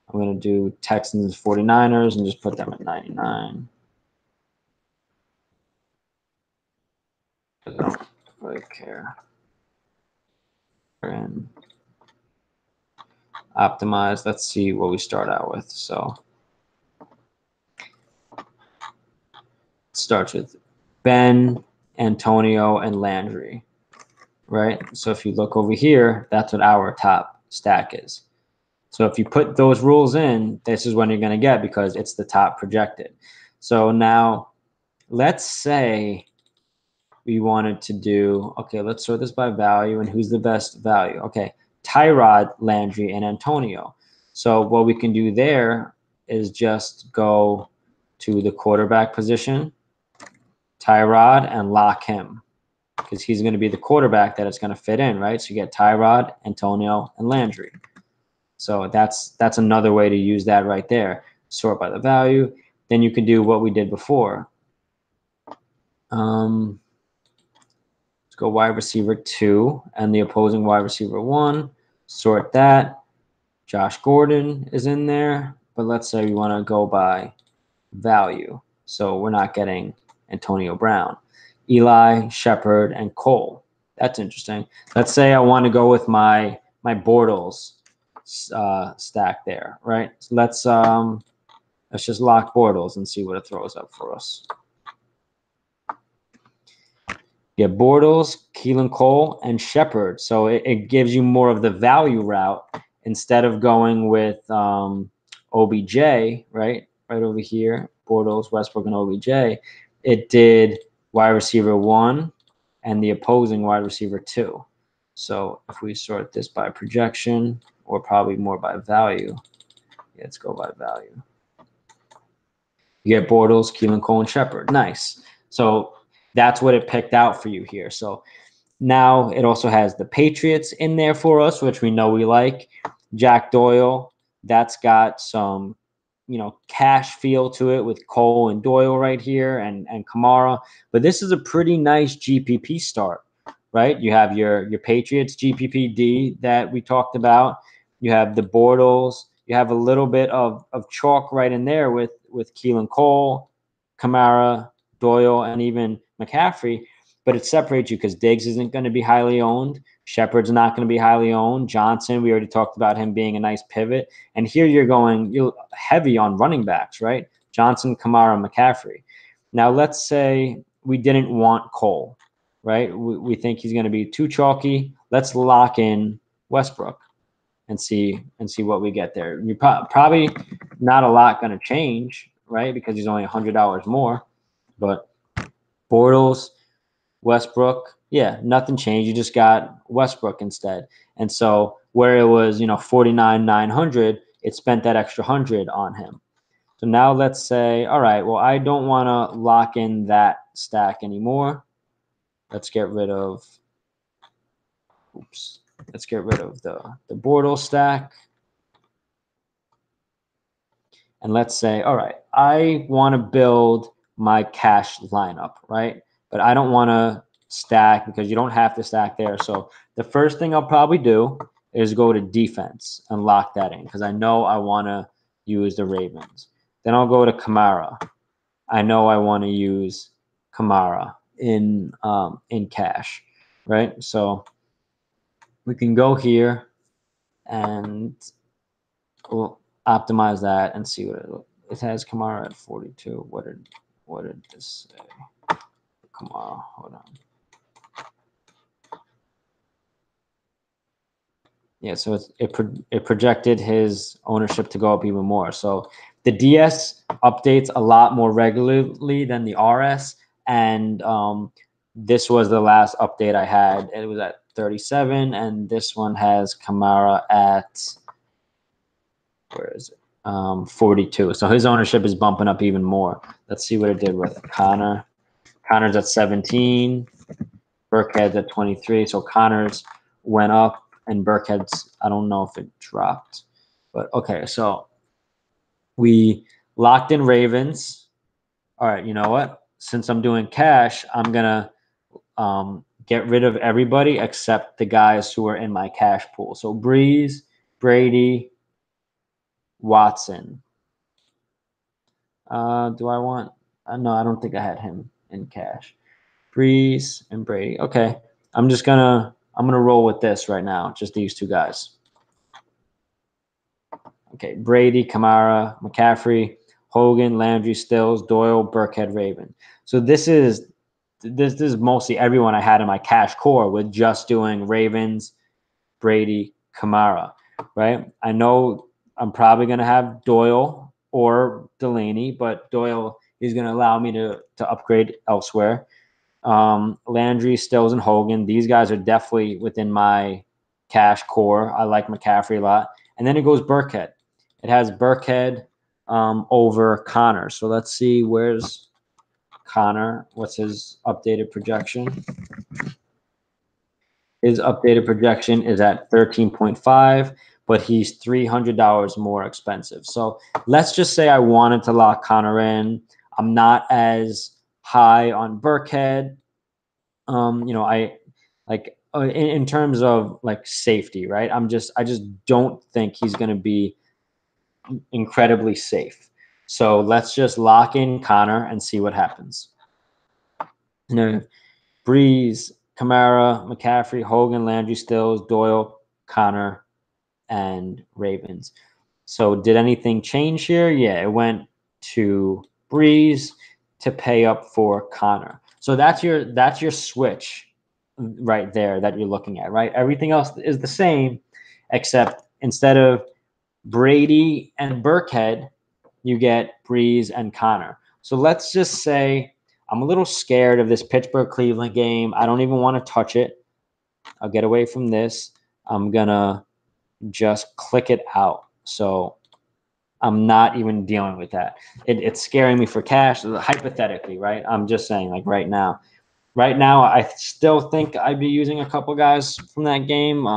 I'm going to do Texans 49ers and just put them at 99. I don't really care. And optimize. Let's see what we start out with. So it starts with Ben, Antonio, and Landry, right? So if you look over here, that's what our top stack is. So if you put those rules in, this is what you're going to get because it's the top projected. So now let's say we wanted to do, okay, let's sort this by value and who's the best value. Okay, Tyrod, Landry, and Antonio. So what we can do there is just go to the quarterback position, Tyrod, and lock him because he's going to be the quarterback that it's going to fit in, right? So you get Tyrod, Antonio, and Landry. So that's another way to use that right there. Sort by the value. Then you can do what we did before. Let's go wide receiver 2 and the opposing wide receiver 1. Sort that. Josh Gordon is in there, but let's say we want to go by value. So we're not getting Antonio Brown. Eli, Shepard, and Cole. That's interesting. Let's say I want to go with my Bortles stack there, right? So let's just lock Bortles and see what it throws up for us. Yeah, Bortles, Keelan Cole, and Shepard. So it gives you more of the value route instead of going with OBJ, right? Right over here, Bortles, Westbrook, and OBJ. It did wide receiver 1 and the opposing wide receiver 2. So if we sort this by projection or probably more by value, let's go by value. You get Bortles, Keelan Cole, and Shepard. Nice. So that's what it picked out for you here. So now it also has the Patriots in there for us, which we know we like. Jack Doyle, that's got some, cash feel to it with Cole and Doyle right here and Kamara. But this is a pretty nice GPP start, right? You have your Patriots GPPD that we talked about. You have the Bortles. You have a little bit of chalk right in there with Keelan Cole, Kamara, Doyle, and even McCaffrey. But it separates you because Diggs isn't going to be highly owned. Shepard's not going to be highly owned. Johnson, we already talked about him being a nice pivot. And here you're heavy on running backs, right? Johnson, Kamara, McCaffrey. Now, let's say we didn't want Cole, right? We think he's going to be too chalky. Let's lock in Westbrook and see what we get there. You probably not a lot going to change, right? Because he's only $100 more. But Bortles, Westbrook, yeah, nothing changed. You just got Westbrook instead. And so where it was, 49,900, it spent that extra 100 on him. So now let's say, all right, well, I don't want to lock in that stack anymore. Let's get rid of the Bortles stack. And let's say, all right, I want to build my cash lineup, right? But I don't want to stack because you don't have to stack there. So the first thing I'll probably do is go to defense and lock that in because I know I want to use the Ravens. Then I'll go to Kamara. I know I want to use Kamara in cash, right? So we can go here and we'll optimize that and see what it has. Kamara at 42. What did this say? Kamara, hold on. Yeah, so it projected his ownership to go up even more. So the DS updates a lot more regularly than the RS, and this was the last update I had. It was at 37, and this one has Kamara at, where is it? 42. So his ownership is bumping up even more. Let's see what it did with Connor. Connor's at 17. Burkhead's at 23. So Connor's went up and Burkhead's, I don't know if it dropped. But okay, so we locked in Ravens. All right, you know what? Since I'm doing cash, I'm going to get rid of everybody except the guys who are in my cash pool. So Breeze, Brady, Watson. Do I want? No, I don't think I had him in cash. Breeze and Brady. Okay, I'm gonna roll with this right now. Just these two guys. Okay, Brady, Kamara, McCaffrey, Hogan, Landry, Stills, Doyle, Burkhead, Raven. So this is mostly everyone I had in my cash core with just doing Ravens, Brady, Kamara, right? I know I'm probably going to have Doyle or Delaney, but Doyle is going to allow me to upgrade elsewhere. Landry, Stills, and Hogan, these guys are definitely within my cash core. I like McCaffrey a lot. And then it goes Burkhead. It has Burkhead over Connor. So let's see, where's Connor. What's his updated projection? His updated projection is at 13.5, but he's $300 more expensive. So let's just say I wanted to lock Connor in. I'm not as high on Burkhead. I like in terms of like safety, right? I just don't think he's going to be incredibly safe. So let's just lock in Connor and see what happens. Breeze, Kamara, McCaffrey, Hogan, Landry, Stills, Doyle, Connor, and Ravens. So did anything change here? Yeah, it went to Breeze to pay up for Connor. So that's your switch right there that you're looking at, right? Everything else is the same, except instead of Brady and Burkhead, you get Breeze and Connor. So let's just say I'm a little scared of this Pittsburgh-Cleveland game. I don't even want to touch it. I'll get away from this. I'm going to just click it out. So I'm not even dealing with that. It's scaring me for cash, hypothetically, right? I'm just saying, like right now. Right now, I still think I'd be using a couple guys from that game,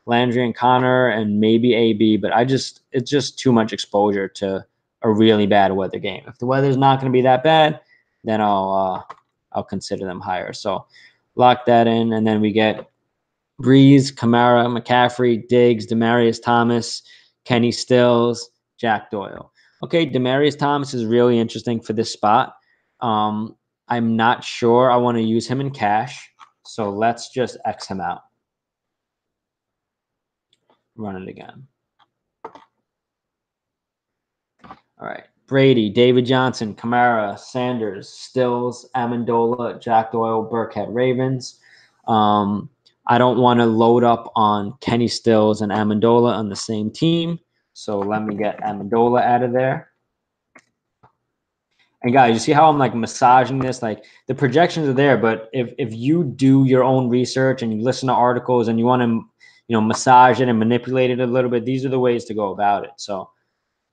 Landry and Connor, and maybe AB. But it's just too much exposure to a really bad weather game. If the weather's not going to be that bad, then I'll consider them higher. So lock that in, and then we get Breeze, Kamara, McCaffrey, Diggs, Demaryius Thomas, Kenny Stills, Jack Doyle. Okay, Demaryius Thomas is really interesting for this spot. I'm not sure I want to use him in cash, so let's just X him out. Run it again. All right. Brady, David Johnson, Kamara, Sanders, Stills, Amendola, Jack Doyle, Burkhead, Ravens. I don't want to load up on Kenny Stills and Amendola on the same team, so let me get Amendola out of there. And guys, you see how I'm like massaging this? Like the projections are there, but if you do your own research and you listen to articles and you want to, massage it and manipulate it a little bit, these are the ways to go about it. So,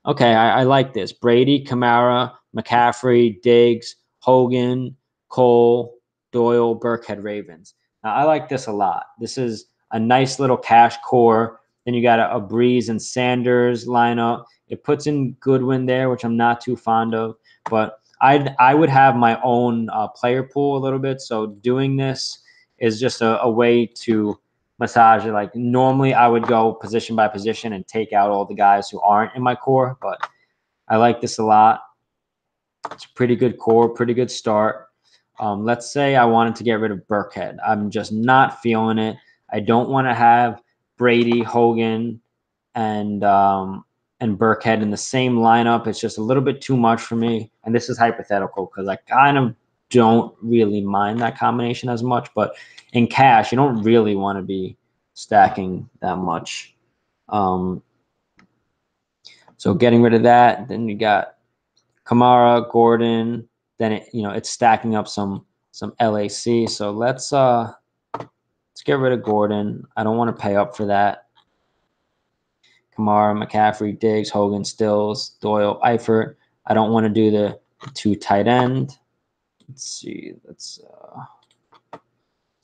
okay, I like this. Brady, Kamara, McCaffrey, Diggs, Hogan, Cole, Doyle, Burkhead, Ravens. Now, I like this a lot. This is a nice little cash core. Then you got a Breeze and Sanders lineup. It puts in Goodwin there, which I'm not too fond of. But I would have my own player pool a little bit. So doing this is just a way to massage it. Like normally I would go position by position and take out all the guys who aren't in my core, but I like this a lot. It's a pretty good core, pretty good start. Let's say I wanted to get rid of Burkhead. I'm just not feeling it. I don't want to have Brady, Hogan, and Burkhead in the same lineup. It's just a little bit too much for me. And this is hypothetical because I kind of don't really mind that combination as much. But in cash, you don't really want to be stacking that much. So getting rid of that, then you got Kamara, Gordon. Then it's stacking up some LAC. So let's get rid of Gordon. I don't want to pay up for that. Kamara, McCaffrey, Diggs, Hogan, Stills, Doyle, Eifert. I don't want to do the two tight end. Let's see.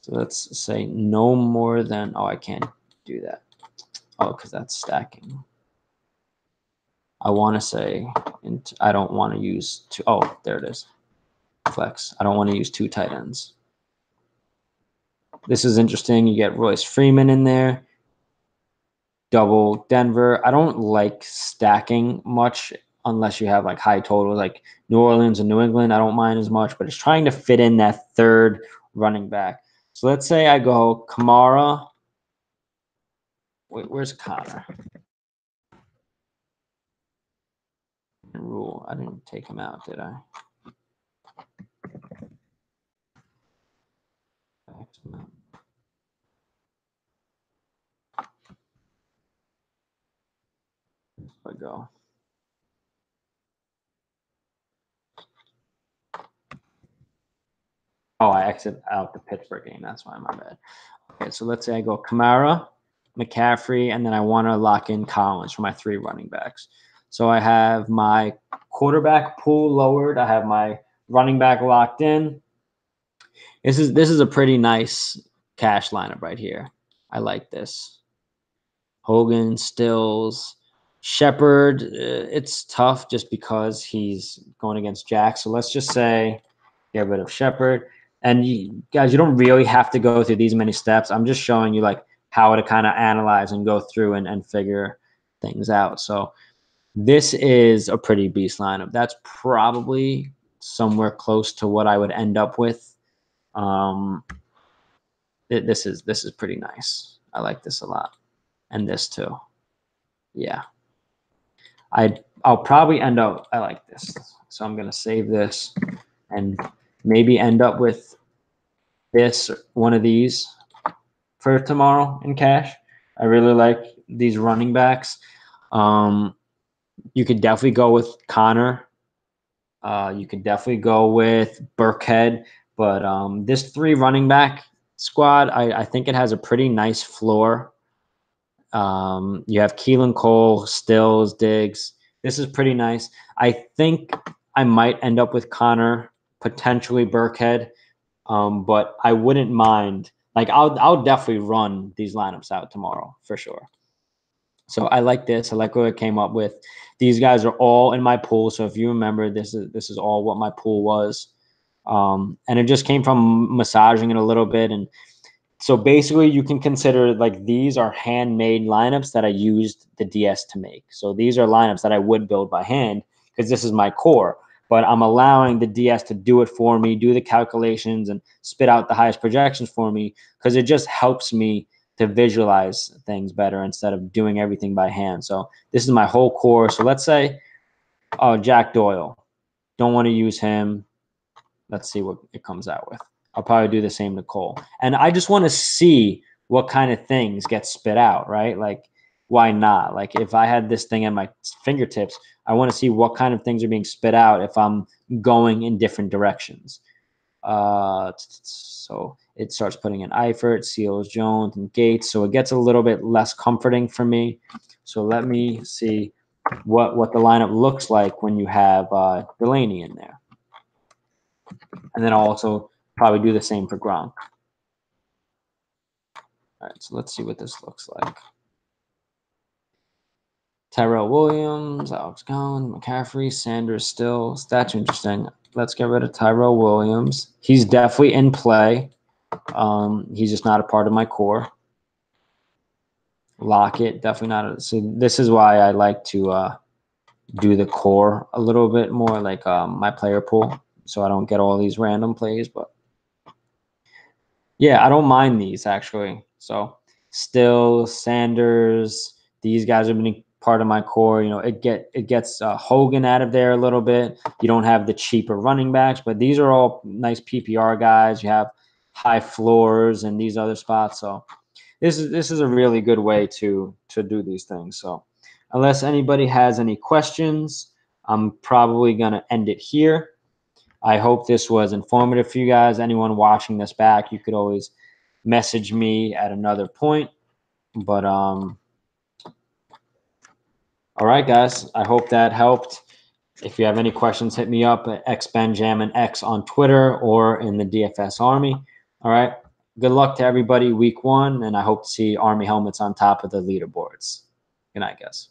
Let's say no more than. Oh, I can't do that. Oh, because that's stacking. I want to say I don't want to use two. Oh, there it is. Flex. I don't want to use two tight ends. This is interesting. You get Royce Freeman in there. Double Denver. I don't like stacking much unless you have like high totals like New Orleans and New England. I don't mind as much, but it's trying to fit in that third running back. So let's say I go Kamara. Wait, where's Connor? Rule. I didn't take him out, did I? I go. Oh, I exit out the Pittsburgh game. That's why, my bad. Okay, so let's say I go Kamara, McCaffrey, and then I want to lock in Collins for my three running backs. So I have my quarterback pool lowered. I have my running back locked in. This is a pretty nice cash lineup right here. I like this. Hogan, Stills, Shepard. It's tough just because he's going against Jack. So let's just say get rid of Shepard. And guys, you don't really have to go through these many steps. I'm just showing you like how to kind of analyze and go through and figure things out. So this is a pretty beast lineup. That's probably somewhere close to what I would end up with. This is pretty nice. I like this a lot, and this too. Yeah, I'll probably end up. I like this, so I'm gonna save this and maybe end up with this one of these for tomorrow in cash. I really like these running backs. You could definitely go with Connor. You could definitely go with Burkhead, but this three running back squad, I think it has a pretty nice floor. You have Keelan Cole, Stills, Diggs. This is pretty nice. I think I might end up with Connor, potentially Burkhead, but I wouldn't mind. Like I'll definitely run these lineups out tomorrow for sure. So I like this. I like what I came up with. These guys are all in my pool. So if you remember, this is all what my pool was. And it just came from massaging it a little bit. And so basically you can consider like these are handmade lineups that I used the DS to make. So these are lineups that I would build by hand because this is my core. But I'm allowing the DS to do it for me, do the calculations and spit out the highest projections for me because it just helps me to visualize things better instead of doing everything by hand. So this is my whole core. So let's say, oh, Jack Doyle. Don't want to use him. Let's see what it comes out with. I'll probably do the same to Cole. And I just want to see what kind of things get spit out, right? Like, why not? Like, if I had this thing at my fingertips, I want to see what kind of things are being spit out if I'm going in different directions. So it starts putting in Eifert, Seals, Jones, and Gates. So it gets a little bit less comforting for me. So let me see what the lineup looks like when you have Delaney in there. And then I'll also probably do the same for Gronk. All right, so let's see what this looks like. Tyrell Williams, Alex Collins, McCaffrey, Sanders still. That's interesting. Let's get rid of Tyrell Williams. He's definitely in play. He's just not a part of my core. Lockett, definitely not. So this is why I like to do the core a little bit more, like my player pool, so I don't get all these random plays. But yeah, I don't mind these actually. So still Sanders, these guys have been part of my core. You know, it gets Hogan out of there a little bit. You don't have the cheaper running backs, but these are all nice PPR guys. You have high floors and these other spots. So this is a really good way to do these things. So unless anybody has any questions, I'm probably gonna end it here. I hope this was informative for you guys. Anyone watching this back, you could always message me at another point. But all right, guys. I hope that helped. If you have any questions, hit me up at xbenjaminx on Twitter or in the DFS Army. All right. Good luck to everybody week 1, and I hope to see Army helmets on top of the leaderboards. Good night, guys.